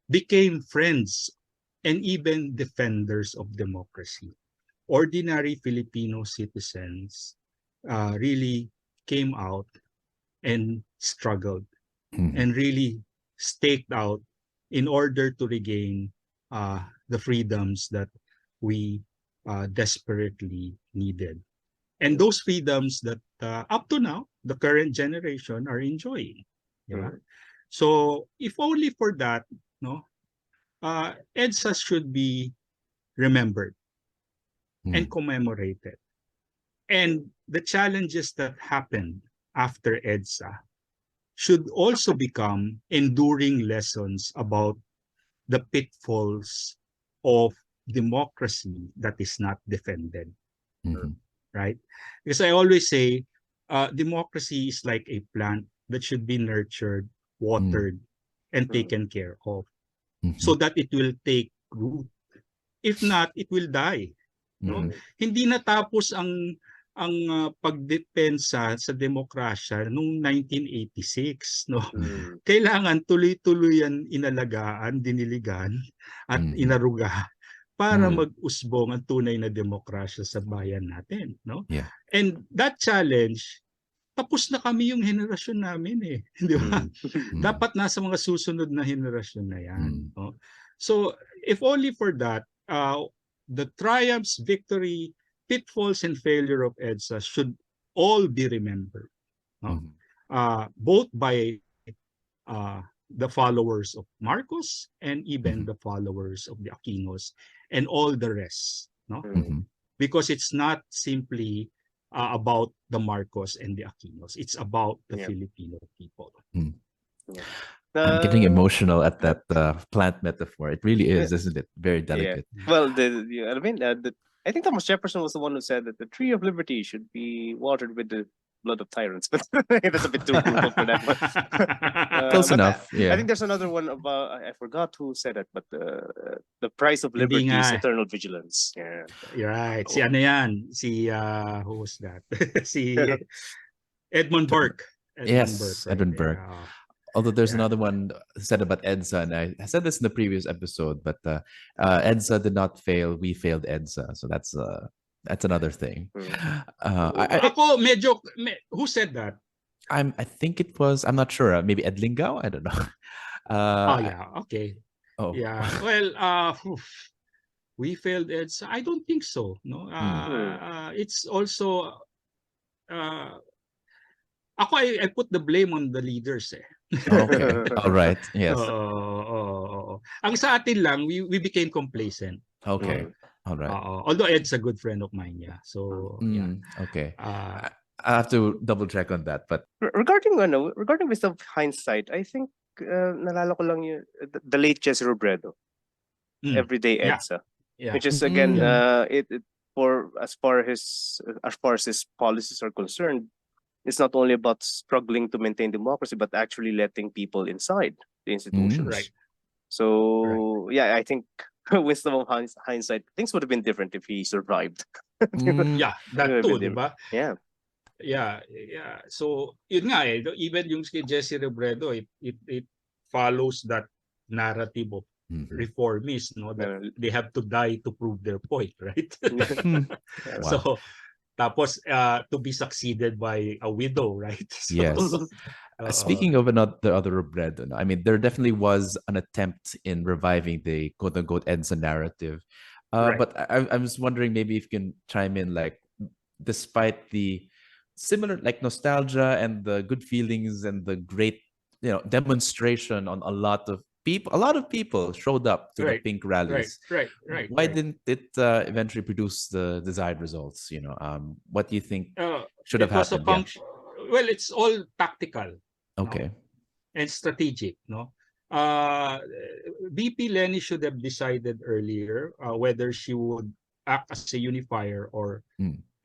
became friends and even defenders of democracy. Ordinary Filipino citizens really came out and struggled and really staked out in order to regain the freedoms that we desperately needed. And those freedoms that up to now, the current generation are enjoying. So if only for that, EDSA should be remembered and commemorated. And the challenges that happened after EDSA should also become enduring lessons about the pitfalls of democracy that is not defended. Right? Because I always say, democracy is like a plant that should be nurtured, watered, and taken care of so that it will take root. If not, it will die. Hindi natapos ang pagdepensa sa demokrasya noong 1986. Kailangan tuloy-tuloy yan inalagaan, diniligan, at inaruga para mag-usbong ang tunay na demokrasya sa bayan natin. And that challenge, tapos na kami yung henerasyon namin di ba? Dapat nasa mga susunod na henerasyon na yan. So if only for that, the triumphs, victory, pitfalls, and failure of EDSA should all be remembered. no? Mhm. Both by the followers of Marcos and even Mhm. the followers of the Aquinos and all the rest, no? Mhm. Because it's not simply about the Marcos and the Aquinos. It's about the Yeah. Filipino people. Mm. Yeah. I'm getting Uh, emotional at that plant metaphor. It really is, isn't it? Very yeah. delicate. Well, I mean, I think Thomas Jefferson was the one who said that the tree of liberty should be watered with the blood of tyrants, but that's a bit too brutal for that one. Close But enough. I Yeah. think there's another one about I forgot who said it, but the price of Hindi liberty is nga. eternal vigilance. Yeah. You're right. Si Oh. ano yan? Si, who was that? Si Edmund Burke. Edmund Burke, Yes, right? Edwin Burke. Yeah. Although there's Yeah. another one said about EDSA, and I said this in the previous episode, but EDSA did not fail. We failed EDSA, so that's another thing. Ako medyo, who said that? I think it was, I'm not sure. Maybe Ed Lingao. I don't know. Oh yeah, okay. Oh Yeah. Well, we failed EDSA. I don't think so. No. It's also ako I put the blame on the leaders eh. Okay. All right. Yes. Ang sa atin lang, we became complacent. Okay. All right. Although Ed's a good friend of mine, yeah. So yeah. Okay. Uh, I have to double check on that, but Regarding with of hindsight, I think nalala ko lang yung the late Jesse Robredo, Everyday yeah. EDSA, Yeah. which is again Mm. it for as far as his policies are concerned, it's not only about struggling to maintain democracy, but actually letting people inside the institutions. Right. So yeah, I think wisdom of hindsight, things would have been different if he survived. Yeah, that too, di ba? Yeah. Yeah. So, yun nga eh, even yung si Jesse Robredo, it follows that narrative of reformists, no, that they have to die to prove their point, right? Wow. So, tapos to be succeeded by a widow, right? So, Yes. Speaking of the other Robredo, I mean, there definitely was an attempt in reviving the quote-unquote EDSA narrative. Right. But I was wondering maybe if you can chime in, like, despite the similar, like, nostalgia and the good feelings and the great, demonstration on a lot of people showed up to the pink rallies. Right. Why didn't it eventually produce the desired results? What do you think should have happened? Well, it's all tactical. Okay. No? And strategic, no? VP Lenny should have decided earlier whether she would act as a unifier or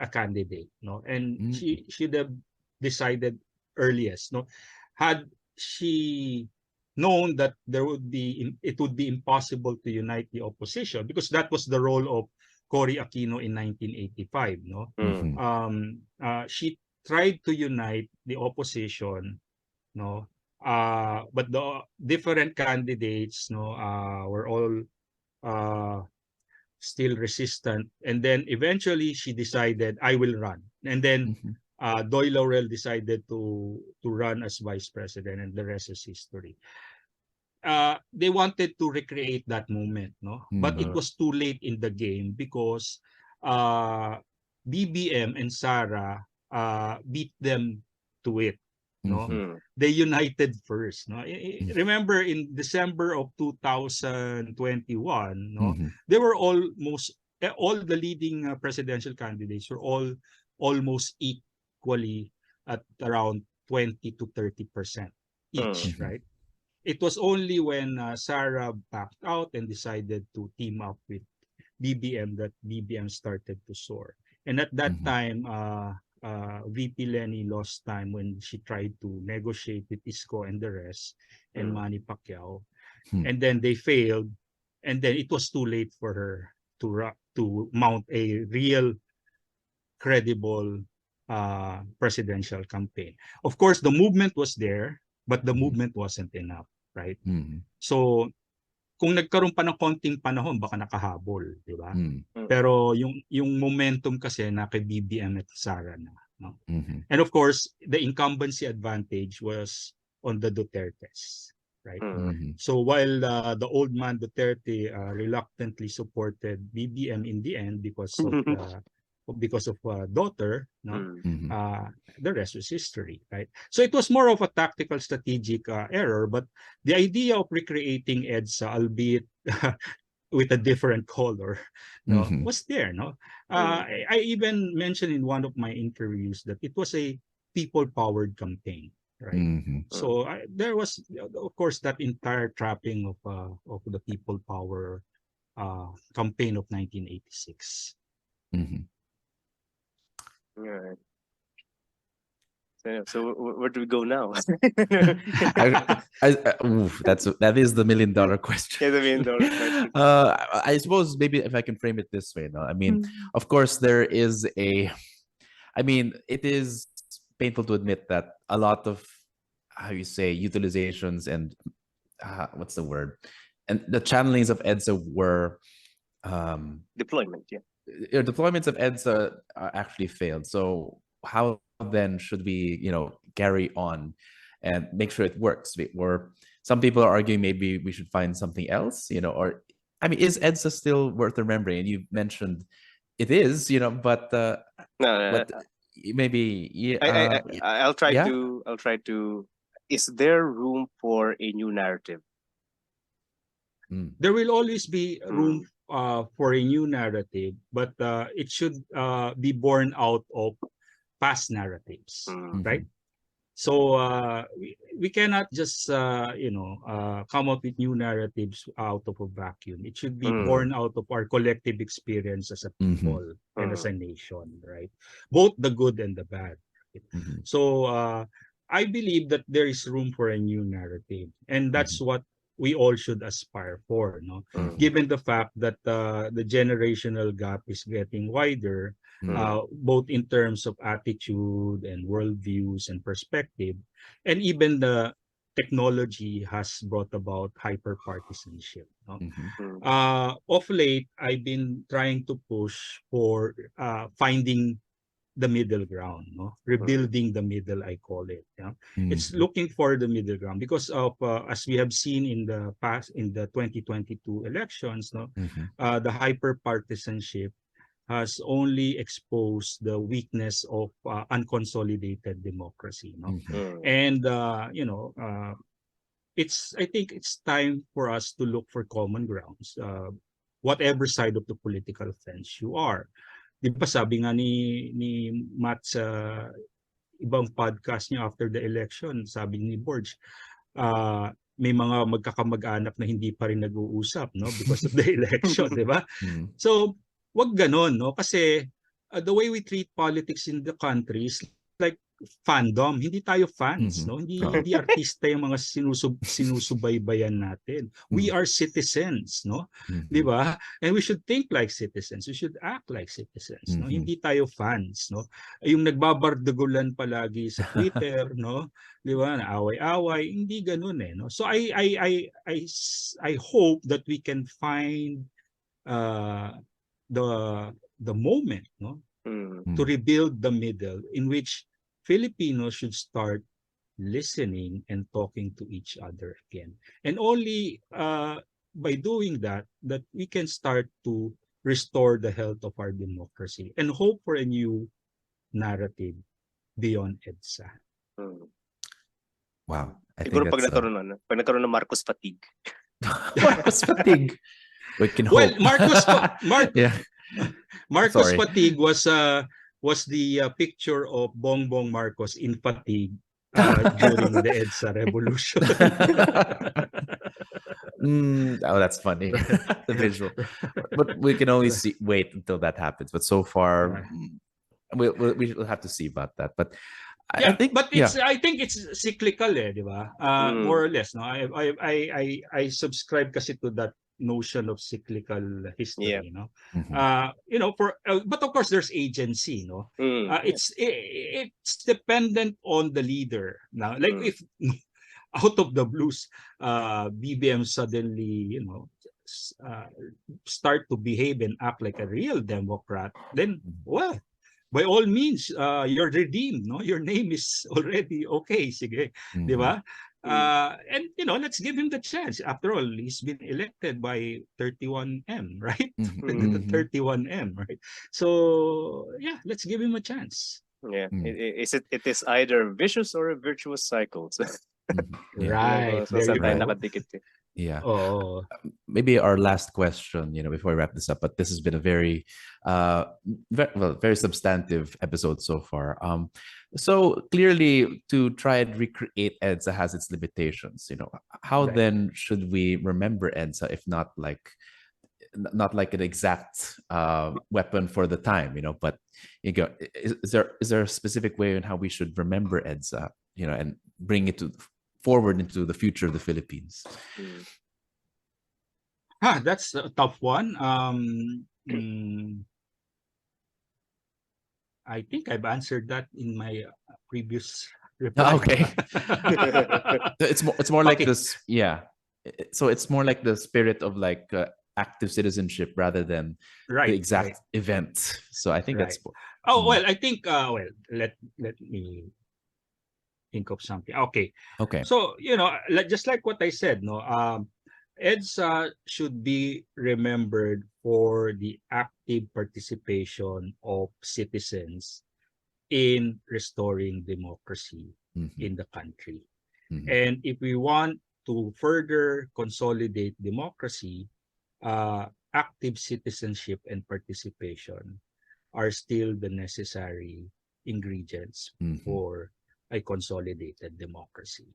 a candidate, no? And she should have decided earliest, no? Had she known that it would be impossible to unite the opposition, because that was the role of Cory Aquino in 1985, no? She tried to unite the opposition, no, but the different candidates, no, were all still resistant, and then eventually she decided, I will run, and then Doy Laurel decided to run as vice president, and the rest is history. They wanted to recreate that moment, no, but it was too late in the game because BBM and Sara beat them to it, no. They united first, no. Remember in December of 2021, no, they were almost all the leading presidential candidates were almost equally at around 20 to 30% each, right? It was only when Sara backed out and decided to team up with BBM that BBM started to soar. And at that time, VP Lenny lost time when she tried to negotiate with Isko and the rest and Manny Pacquiao. And then they failed. And then it was too late for her to mount a real credible presidential campaign. Of course, the movement was there, but the movement wasn't enough, right? So, kung nagkaroon pa ng konting panahon, baka nakahabol, di ba? Pero yung momentum kasi na kay BBM at Sara na. No? And of course, the incumbency advantage was on the Dutertes, right? So while the old man Duterte reluctantly supported BBM in the end because of because of a daughter, no, Mhm. the rest was history, right? So it was more of a tactical, strategic error, but the idea of recreating EDSA, albeit with a different color, no, Mhm. was there, no. I even mentioned in one of my interviews that it was a people-powered campaign, right? Mhm. So there was, of course, that entire trapping of the people power campaign of 1986. Mhm. Right. So where do we go now? That is the $1,000,000 question. Yeah, the $1,000,000 question. I suppose maybe if I can frame it this way, no, I mean, of course, there is I mean, it is painful to admit that a lot of, how you say, utilizations and what's the word, and the channelings of EDSA were Deployment, yeah. deployments of EDSA actually failed. So how then should we, carry on and make sure it works? Or some people are arguing maybe we should find something else, or I mean, is EDSA still worth remembering? And you mentioned it is, but No, no, but maybe I'll try yeah. to. Is there room for a new narrative? There will always be room for a new narrative, but it should be born out of past narratives, right? So we cannot just come up with new narratives out of a vacuum. It should be born out of our collective experience as a people and as a nation, right? Both the good and the bad. Right? So I believe that there is room for a new narrative, and that's what we all should aspire for, no? Given the fact that the generational gap is getting wider, both in terms of attitude and worldviews and perspective, and even the technology has brought about hyper partisanship. No? Of late, I've been trying to push for finding the middle ground, no, rebuilding the middle, I call it. Yeah, it's looking for the middle ground because of as we have seen in the past, in the 2022 elections, no, the hyper partisanship has only exposed the weakness of unconsolidated democracy, no, and I think it's time for us to look for common grounds, whatever side of the political fence you are. Di ba sabi nga ni Matt sa ibang podcast niya after the election, sabi ni Borge, may mga magkakamag-anak na hindi pa rin nag-uusap, no, because of the election, di ba? So, wag ganon, no, kasi the way we treat politics in the country is like fandom. Hindi tayo fans, no? Hindi artista yung mga sinusubaybayan natin. We are citizens, no? 'Di ba? And we should think like citizens. We should act like citizens, no? Hindi tayo fans, no? Yung nagbabardagulan palagi sa Twitter, no? 'Di ba? Away-away, hindi ganoon eh, no? So I hope that we can find the moment, no? To rebuild the middle in which Filipinos should start listening and talking to each other again. And only by doing that we can start to restore the health of our democracy and hope for a new narrative beyond EDSA. Wow. I Siguro think pag nagkaroon ng Marcos fatigue. Marcos fatigue. We can well, hope. Marcos Sorry. fatigue was the picture of Bongbong Marcos in fatigue during the EDSA revolution. That's funny. The visual. But we can only wait until that happens. But so far, we'll have to see about that. But I think it's cyclical, di ba? More or less, no. I subscribe kasi to that notion of cyclical history, no. But of course there's agency, no. It's dependent on the leader. Now, like if out of the blues, BBM suddenly, start to behave and act like a real Democrat, then well, by all means, you're redeemed, no? Your name is already okay, sige, di ba? And let's give him the chance. After all, he's been elected by 31M, right? 31M, right? So yeah, let's give him a chance. Yeah, it is either vicious or a virtuous cycle. So, right. so There you saan tayo go. nakadikit eh. Yeah. Oh, Maybe our last question, before we wrap this up, but this has been a very, very substantive episode so far. So clearly, to try and recreate EDSA has its limitations. How Right. then should we remember EDSA if not like an exact weapon for the time? But is there a specific way in how we should remember EDSA? And bring it forward into the future of the Philippines. That's a tough one. I think I've answered that in my previous reply. Okay. It's more like Okay. this. Yeah. So it's more like the spirit of like active citizenship rather than Right, the exact right. event. So I think that's. Well, I think let me think of something. Okay. Okay. So, just like what I said, EDSA should be remembered for the active participation of citizens in restoring democracy in the country. And if we want to further consolidate democracy, active citizenship and participation are still the necessary ingredients for a consolidated democracy.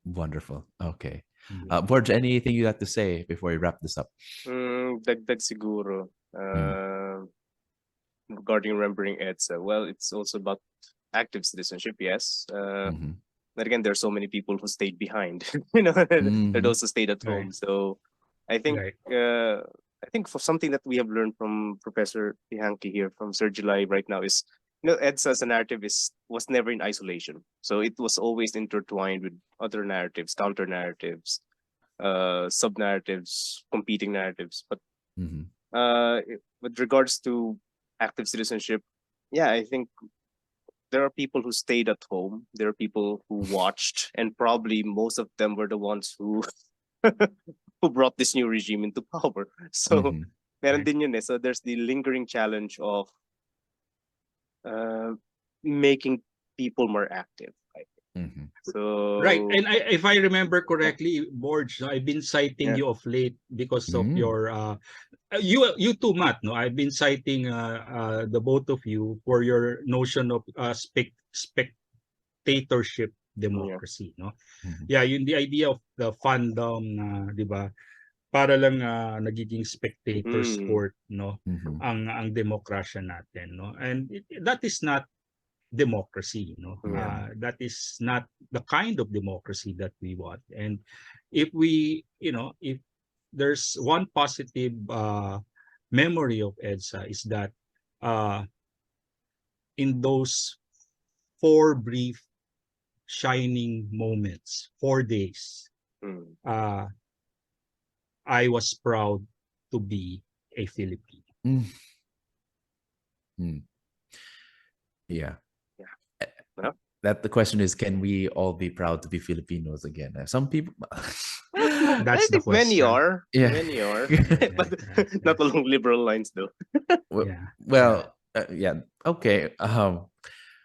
Wonderful. Okay. Borj, anything you have to say before we wrap this up? Dagdag siguro regarding remembering EDSA. Well, it's also about active citizenship, yes. But again, there are so many people who stayed behind. There are those who stayed at home. So I think for something that we have learned from Professor Teehankee here, from Sir July right now, is EDSA as a narrative was never in isolation. So it was always intertwined with other narratives, counter narratives, sub narratives, competing narratives. But with regards to active citizenship, yeah, I think there are people who stayed at home. There are people who watched, and probably most of them were the ones who who brought this new regime into power. So meron din yun eh. So there's the lingering challenge of making people more active. So right, and if I remember correctly, Borj, I've been citing you of late because of your you too, Matt. I've been citing the both of you for your notion of spectatorship democracy. Yun the idea of the fandom, di ba? Para lang nagiging spectator sport, ang demokrasya natin, and that is not democracy, that is not the kind of democracy that we want. And if we, if there's one positive memory of EDSA, is that in those 4 brief shining moments, 4 days, I was proud to be a Filipino. Yeah. That the question is, can we all be proud to be Filipinos again? Some people. That's the question. Many are. Yeah. Many are. But not along liberal lines, though. Yeah. Okay.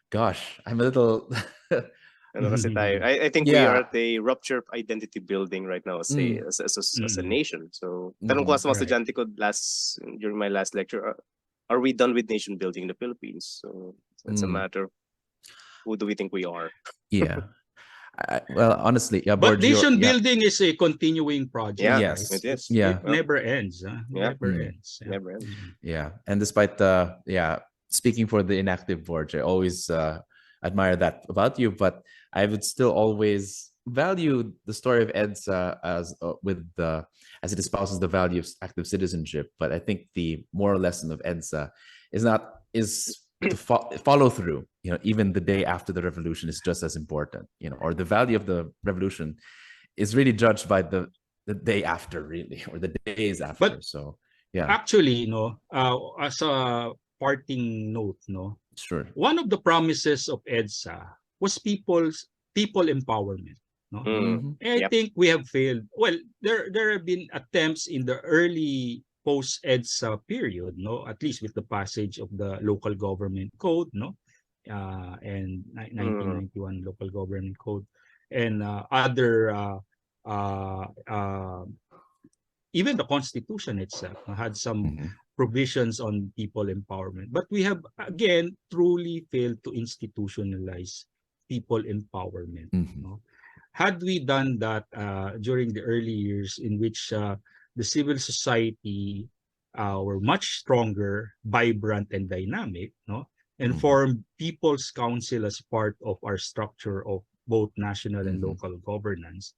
Gosh, I'm a little. Kasi tayo, I think we are at a rupture of identity building right now as a nation. So, tanong ko sa mga estudyante ko during my last lecture, are we done with nation building in the Philippines? So it's a matter of who do we think we are? Yeah. Well, honestly, yeah. But nation building is a continuing project. Yeah, yes, it is. It never ends. Never ends. Never ends. Yeah, and despite speaking for the inactive Borj, I always admire that about you, but I would still always value the story of EDSA as as it espouses the value of active citizenship. But I think the moral lesson of EDSA is to follow through. Even the day after the revolution is just as important. Or the value of the revolution is really judged by the day after, really, or the days after. But so yeah, actually, as a parting note, sure. One of the promises of EDSA was people's people empowerment. No? And I Yep. think we have failed. Well, there have been attempts in the early post-EDSA period, no, at least with the passage of the local government code, no, and 1991 local government code, and other even the Constitution itself had some provisions on people empowerment. But we have, again, truly failed to institutionalize people empowerment. No? Had we done that during the early years in which the civil society were much stronger, vibrant, and dynamic, no? And formed People's Council as part of our structure of both national and local governance,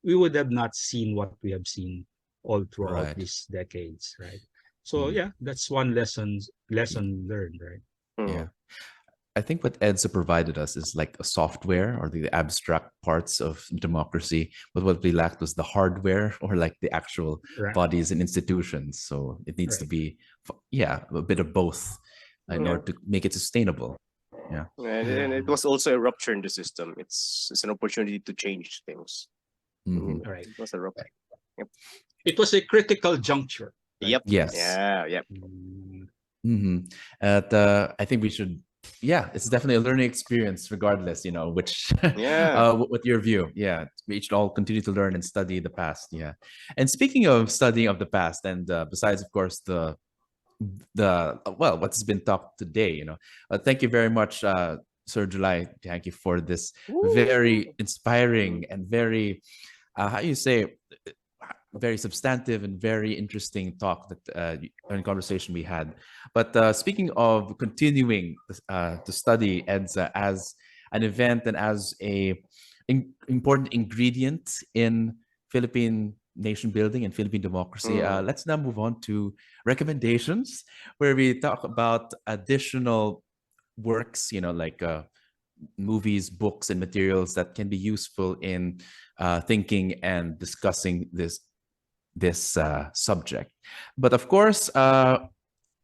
we would have not seen what we have seen all throughout these decades, right? So yeah, that's one lesson learned, right? Yeah. I think what EDSA provided us is like a software or the abstract parts of democracy, but what we lacked was the hardware or like the actual bodies and institutions. So it needs to be, a bit of both in order to make it sustainable. Yeah. And it was also a rupture in the system. It's an opportunity to change things. Right. It was a rupture. Yep. It was a critical juncture. Right? Yep. Yes. Yeah. Yep. I think we should. Yeah, it's definitely a learning experience, regardless, which, what your view. Yeah, we should all continue to learn and study the past. Yeah. And speaking of studying of the past, and besides, of course, what's been talked today, thank you very much, Sir Julio Teehankee, for this very inspiring and very, very substantive and very interesting talk and conversation we had. But speaking of continuing to study EDSA as an event and as a important ingredient in Philippine nation building and Philippine democracy, let's now move on to recommendations, where we talk about additional works, like movies, books, and materials that can be useful in thinking and discussing this subject. But of course,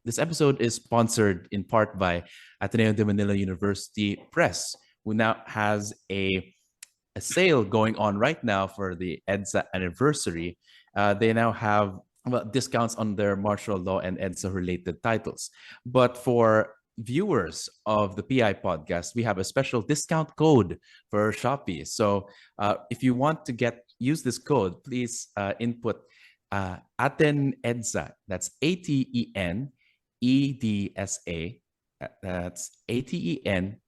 this episode is sponsored in part by Ateneo de Manila University Press, who now has a sale going on right now for the EDSA anniversary. They now have discounts on their martial law and EDSA related titles. But for viewers of the PI podcast, we have a special discount code for Shopee. So if you want to use this code, please input EDSA. That's ATEN EDSA. That's ATEN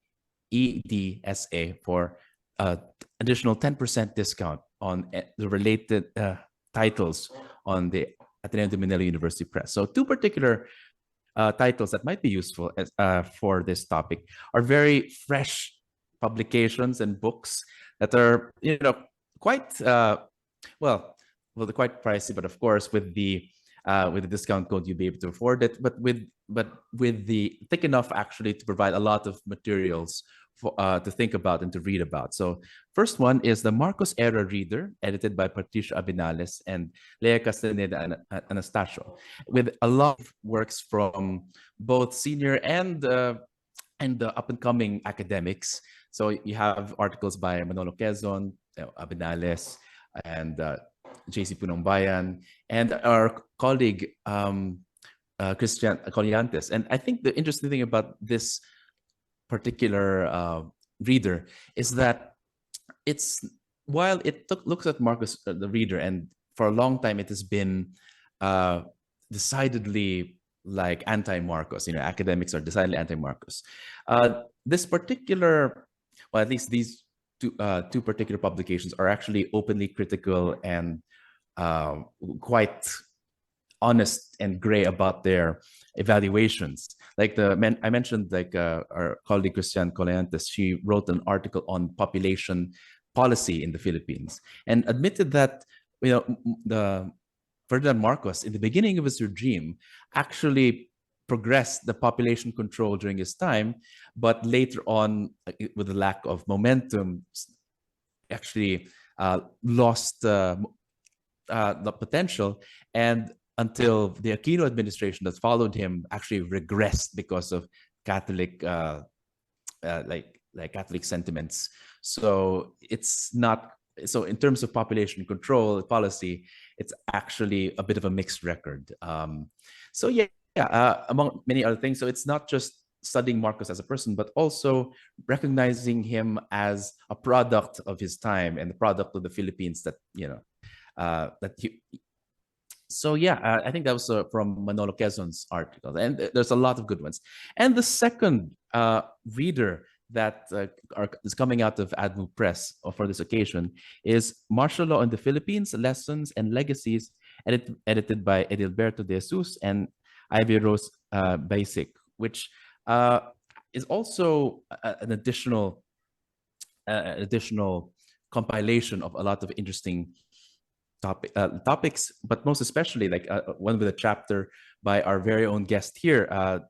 EDSA for additional 10% discount on the related titles on the Ateneo de Manila University Press. So two particular titles that might be useful for this topic are very fresh publications and books that are, quite they're quite pricey, but of course with the discount code you'll be able to afford it. But with the thick enough actually to provide a lot of materials to think about and to read about. So first one is the Marcos Era Reader, edited by Patricia Abinales and Lea Castaneda Anastasio, with a lot of works from both senior and the up-and-coming academics. So you have articles by Manolo Quezon, Abinales, and JC Punongbayan, and our colleague Christian Colliantes. And I think the interesting thing about this particular reader is that while it looks at Marcos the Reader, and for a long time it has been decidedly like anti-Marcos, academics are decidedly anti-Marcos. This particular, well, at least these two particular publications are actually openly critical and quite honest and gray about their evaluations. Like I mentioned, like our colleague Christian Colliantes, she wrote an article on population policy in the Philippines and admitted that the Ferdinand Marcos, in the beginning of his regime, actually progressed the population control during his time, but later on, with the lack of momentum, actually lost the potential, and until the Aquino administration that followed him actually regressed because of Catholic like Catholic sentiments. So it's not, so in terms of population control policy, it's actually a bit of a mixed record. So among many other things. So it's not just studying Marcos as a person, but also recognizing him as a product of his time and the product of the Philippines that, that he. So I think that was from Manolo Quezon's article, and there's a lot of good ones. And the second reader that is coming out of ADMU Press for this occasion is Martial Law in the Philippines, Lessons and Legacies, edited by Edilberto de Jesus and Ivy Rose Basic, which is also an additional compilation of a lot of interesting topics, but most especially like one with a chapter by our very own guest here,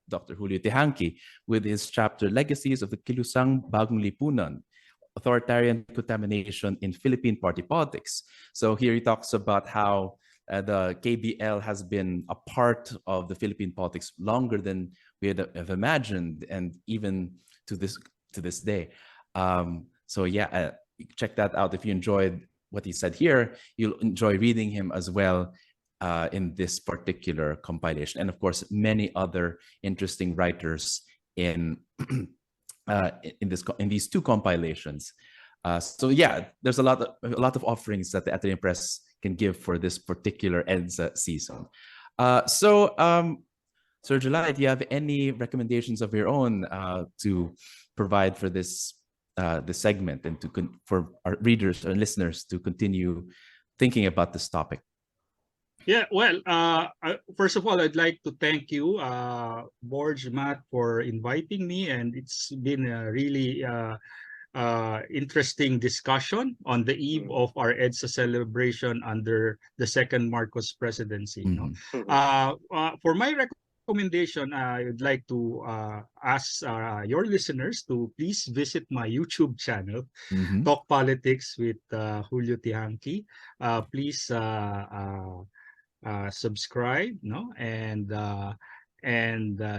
Dr. Julio Teehankee, with his chapter Legacies of the Kilusang Bagong Lipunan, Authoritarian Contamination in Philippine Party Politics. So here he talks about how the KBL has been a part of the Philippine politics longer than we have imagined, and even to this day. Check that out. If you enjoyed what he said here, you'll enjoy reading him as well in this particular compilation, and of course many other interesting writers in these two compilations. There's a lot of offerings that the Ateneo Press can give for this particular EDSA season. Sir July, do you have any recommendations of your own to provide for this segment, and for our readers and listeners to continue thinking about this topic? Yeah, well, first of all, I'd like to thank you, Borge, Matt, for inviting me, and it's been a really interesting discussion on the eve of our EDSA celebration under the second Marcos presidency. For my recommendation, I would like to ask your listeners to please visit my YouTube channel, Talk Politics with Julio Teehankee. Please subscribe, and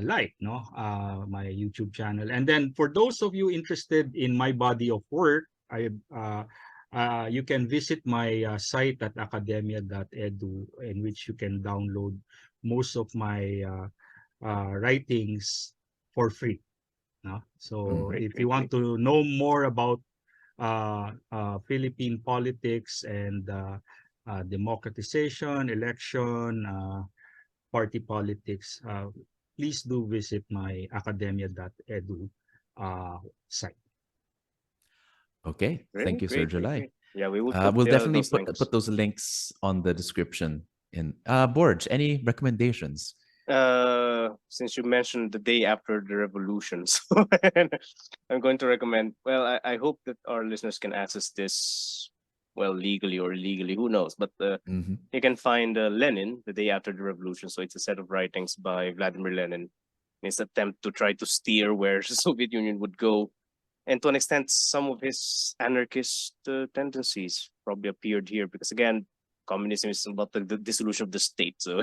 like, my YouTube channel. And then for those of you interested in my body of work, you can visit my site at academia.edu, in which you can download most of my writings for free. So if you want to know more about Philippine politics and democratization, election, party politics, please do visit my academia.edu site. Okay, thank you, Sir July. Great. Yeah, we will we'll definitely put those links on the description. In Borge, any recommendations? Since you mentioned the day after the revolution, so I'm going to recommend. Well, I hope that our listeners can access this, well, legally or illegally, who knows? But you can find Lenin, the day after the revolution. So it's a set of writings by Vladimir Lenin, in his attempt to try to steer where the Soviet Union would go, and to an extent, some of his anarchist tendencies probably appeared here, because again, communism is about the dissolution of the state. So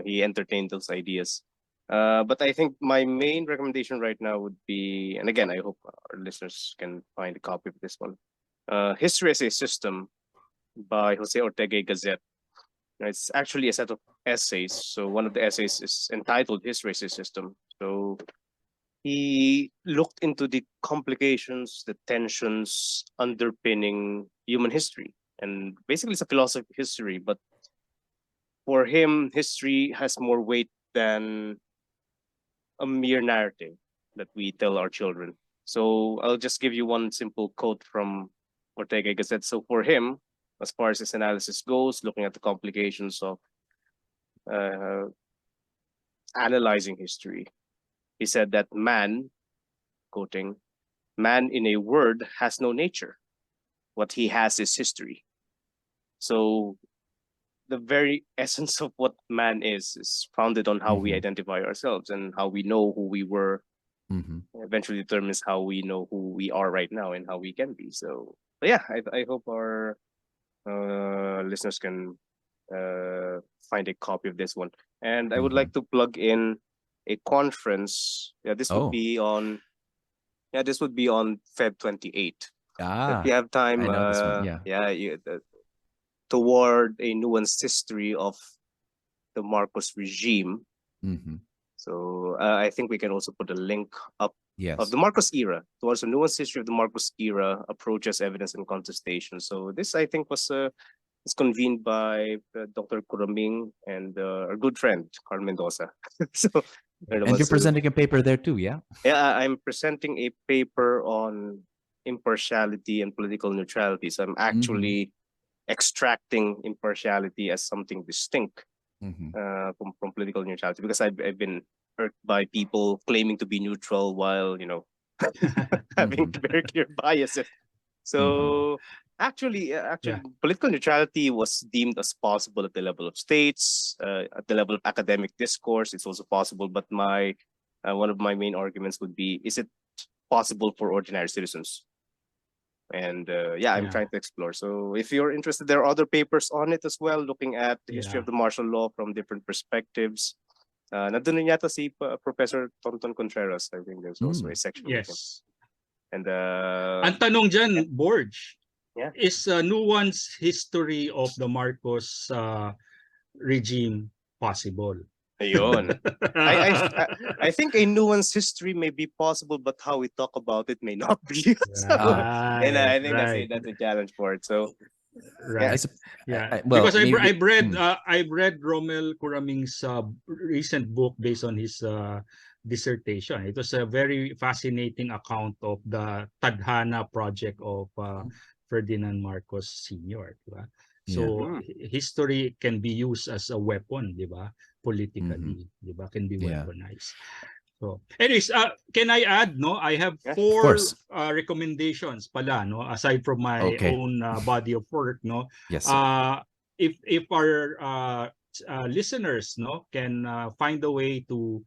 he entertained those ideas. But I think my main recommendation right now would be, and again, I hope our listeners can find a copy of this one, History Essay System by Jose Ortega y Gasset. It's actually a set of essays. So one of the essays is entitled History Essay System. So he looked into the complications, the tensions underpinning human history. And basically it's a philosophy of history, but for him, history has more weight than a mere narrative that we tell our children. So I'll just give you one simple quote from Ortega y Gasset. So for him, as far as his analysis goes, looking at the complications of analyzing history, he said that man, quoting, "Man in a word has no nature. What he has is history." So the very essence of what man is founded on how we identify ourselves, and how we know who we were eventually determines how we know who we are right now and how we can be. So but yeah, I hope our listeners can find a copy of this one. And I would like to plug in a conference. Yeah, this would be on Yeah, this would be on Feb 28. If Ah, you have time, I know this one. Yeah. toward a nuanced history of the Marcos regime. Mm-hmm. So I think we can also put a link up Yes. of the Marcos era towards a nuanced history of the Marcos era, approaches, evidence, and contestation. So this, I think, was convened by Dr. Kuraming and our good friend Carl Mendoza. So And you're presenting a paper there too, yeah? yeah, I'm presenting a paper on impartiality and political neutrality. So I'm actually extracting impartiality as something distinct from political neutrality, because I've been hurt by people claiming to be neutral while, having very clear biases. So actually, political neutrality was deemed as possible at the level of states, at the level of academic discourse. It's also possible, but one of my main arguments would be: is it possible for ordinary citizens? And I'm trying to explore. So if you're interested, there are other papers on it as well, looking at the history of the martial law from different perspectives. Nandun na yata si Professor Tonton Contreras. I think there's also a section. Yes. And ang tanong dyan, Borge, yeah, is nuanced history of the Marcos regime possible? Ayun. I think a nuanced history may be possible, but how we talk about it may not be. And I think that's a challenge for it. So right. Well, because I've read Romel Kuraming's recent book based on his dissertation. It was a very fascinating account of the Tadhana project of Ferdinand Marcos Sr. Diba? So history can be used as a weapon, diba? Politically, diba? Can be weaponized. So, anyways, can I add? No, I have 4 recommendations, pala. No, aside from my own body of work. No, yes. If our listeners, no, can find a way to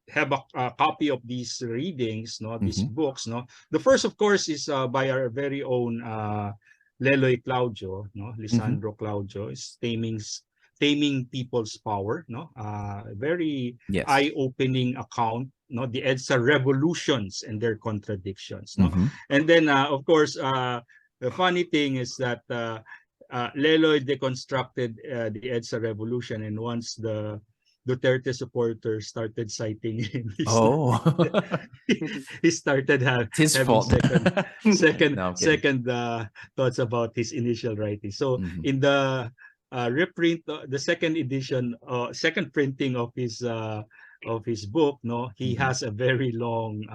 have a copy of these readings, no, these books, no. The first, of course, is by our very own Leloy Claudio, no, Lisandro Claudio, is Taming People's Power, no, very eye-opening account, no, the EDSA revolutions and their contradictions, no, and then of course the funny thing is that Leloy deconstructed the EDSA revolution, and once the Duterte supporters started citing him, he started having second thoughts about his initial writing. So in the reprint, the second edition, second printing of his book, no, he has a very long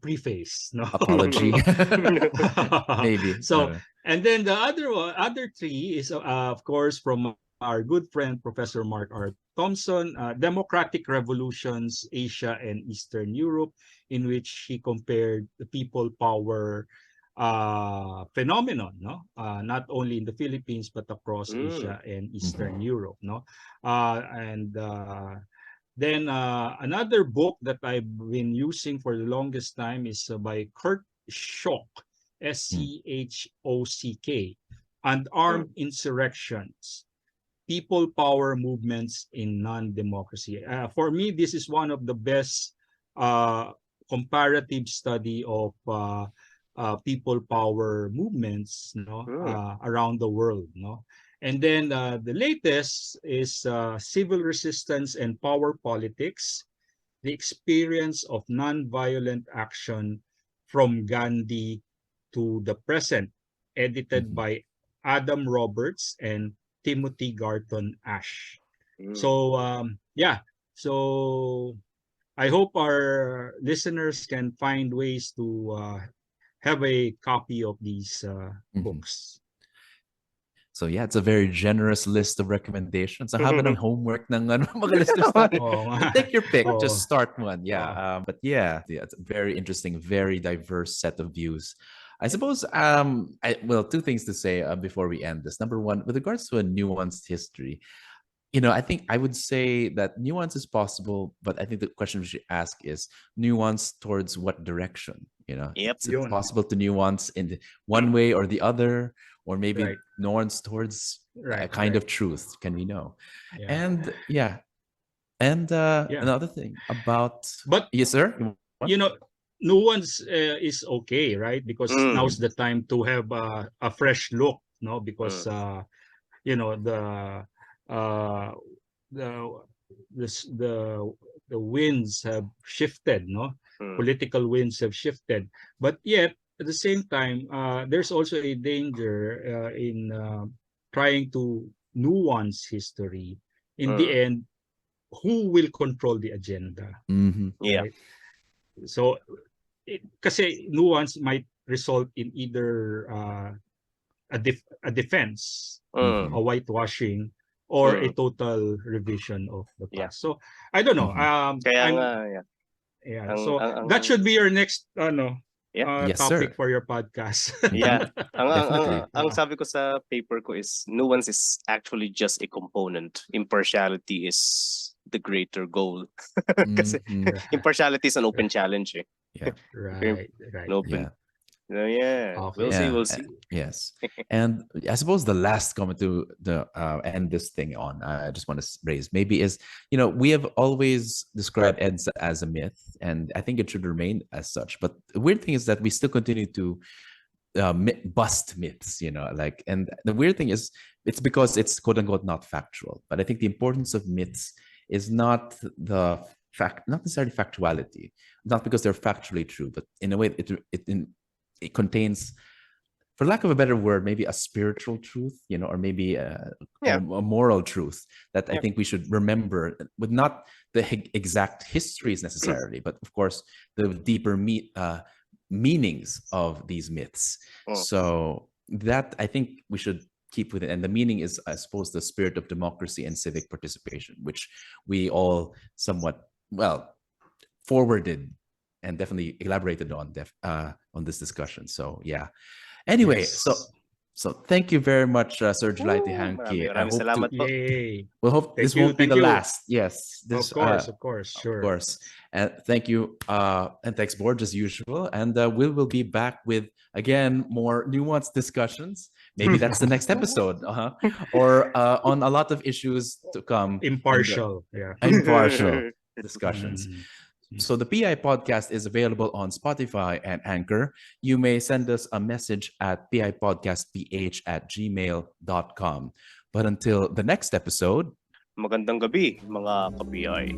preface, no, apology. Maybe. So and then the other 3 is of course from our good friend Professor Mark R. Thompson, Democratic Revolutions, Asia and Eastern Europe, in which he compared the people power phenomenon, no, not only in the Philippines but across Asia and Eastern Europe, no, and then another book that I've been using for the longest time is by Kurt Schock, Schock, and Armed Insurrections, People Power Movements in Non-Democracy. For me, this is one of the best comparative study of people power movements, no, around the world, no. And then the latest is Civil Resistance and Power Politics, the Experience of Nonviolent Action from Gandhi to the Present, edited by Adam Roberts and Timothy Garton Ash. So so I hope our listeners can find ways to have a copy of these books. So yeah, it's a very generous list of recommendations. Ang haba ng homework ng mga listeners natin. Take your pick, just start one. Yeah, but yeah, it's a very interesting, very diverse set of views. I suppose, well, 2 things to say before we end this. Number 1, with regards to a nuanced history, I think I would say that nuance is possible, but I think the question we should ask is nuance towards what direction? Is it possible to nuance in one way or the other, or maybe nuance towards a kind of truth? Can we know? And And another thing about, But yes, sir. you know, nuance is okay, right? Because now's the time to have a fresh look, no? Because you know uh, the the winds have shifted, no? Political winds have shifted, but yet at the same time, there's also a danger in trying to nuance history. In the end, who will control the agenda? Yeah. Right? So, kasi nuance might result in either a defense, a whitewashing, or a total revision of the past. Yeah. So, I don't know. Kaya nga, yeah. Yeah. So that should be your next Yes, topic sir. for your podcast. Yeah. Definitely. Ang sabi ko sa paper ko is nuance is actually just a component. Impartiality is the greater goal. Kasi impartiality is an open challenge. Eh. Yeah. Right. An open. Yeah. Yeah. Okay. We'll see. Yes. And I suppose the last comment to end this thing on, I just want to raise maybe is, we have always described EDSA as a myth, and I think it should remain as such. But the weird thing is that we still continue to bust myths, and the weird thing is it's because it's quote unquote not factual. But I think the importance of myths is not the fact, not necessarily factuality, not because they're factually true, but in a way it contains, for lack of a better word, maybe a spiritual truth, or maybe a moral truth that I think we should remember, with not the exact histories necessarily, but of course the deeper meanings of these myths. So that I think we should keep with it. And the meaning is, I suppose, the spirit of democracy and civic participation, which we all somewhat, forwarded and definitely elaborated on this discussion. So yeah. Anyway, Yes. so thank you very much, Sir Julio Teehankee. Maraming salamat po. Yay. We hope this won't be the last. Yes, this, Of course, sure. Of course. And thank you, and thanks, board, as usual. And we will be back with, again, more nuanced discussions. Maybe that's the next episode, or on a lot of issues to come. Impartial, Impartial discussions. Mm-hmm. So the PI podcast is available on Spotify and Anchor. You may send us a message at pipodcastph@gmail.com. But until the next episode, magandang gabi, mga ka-PI.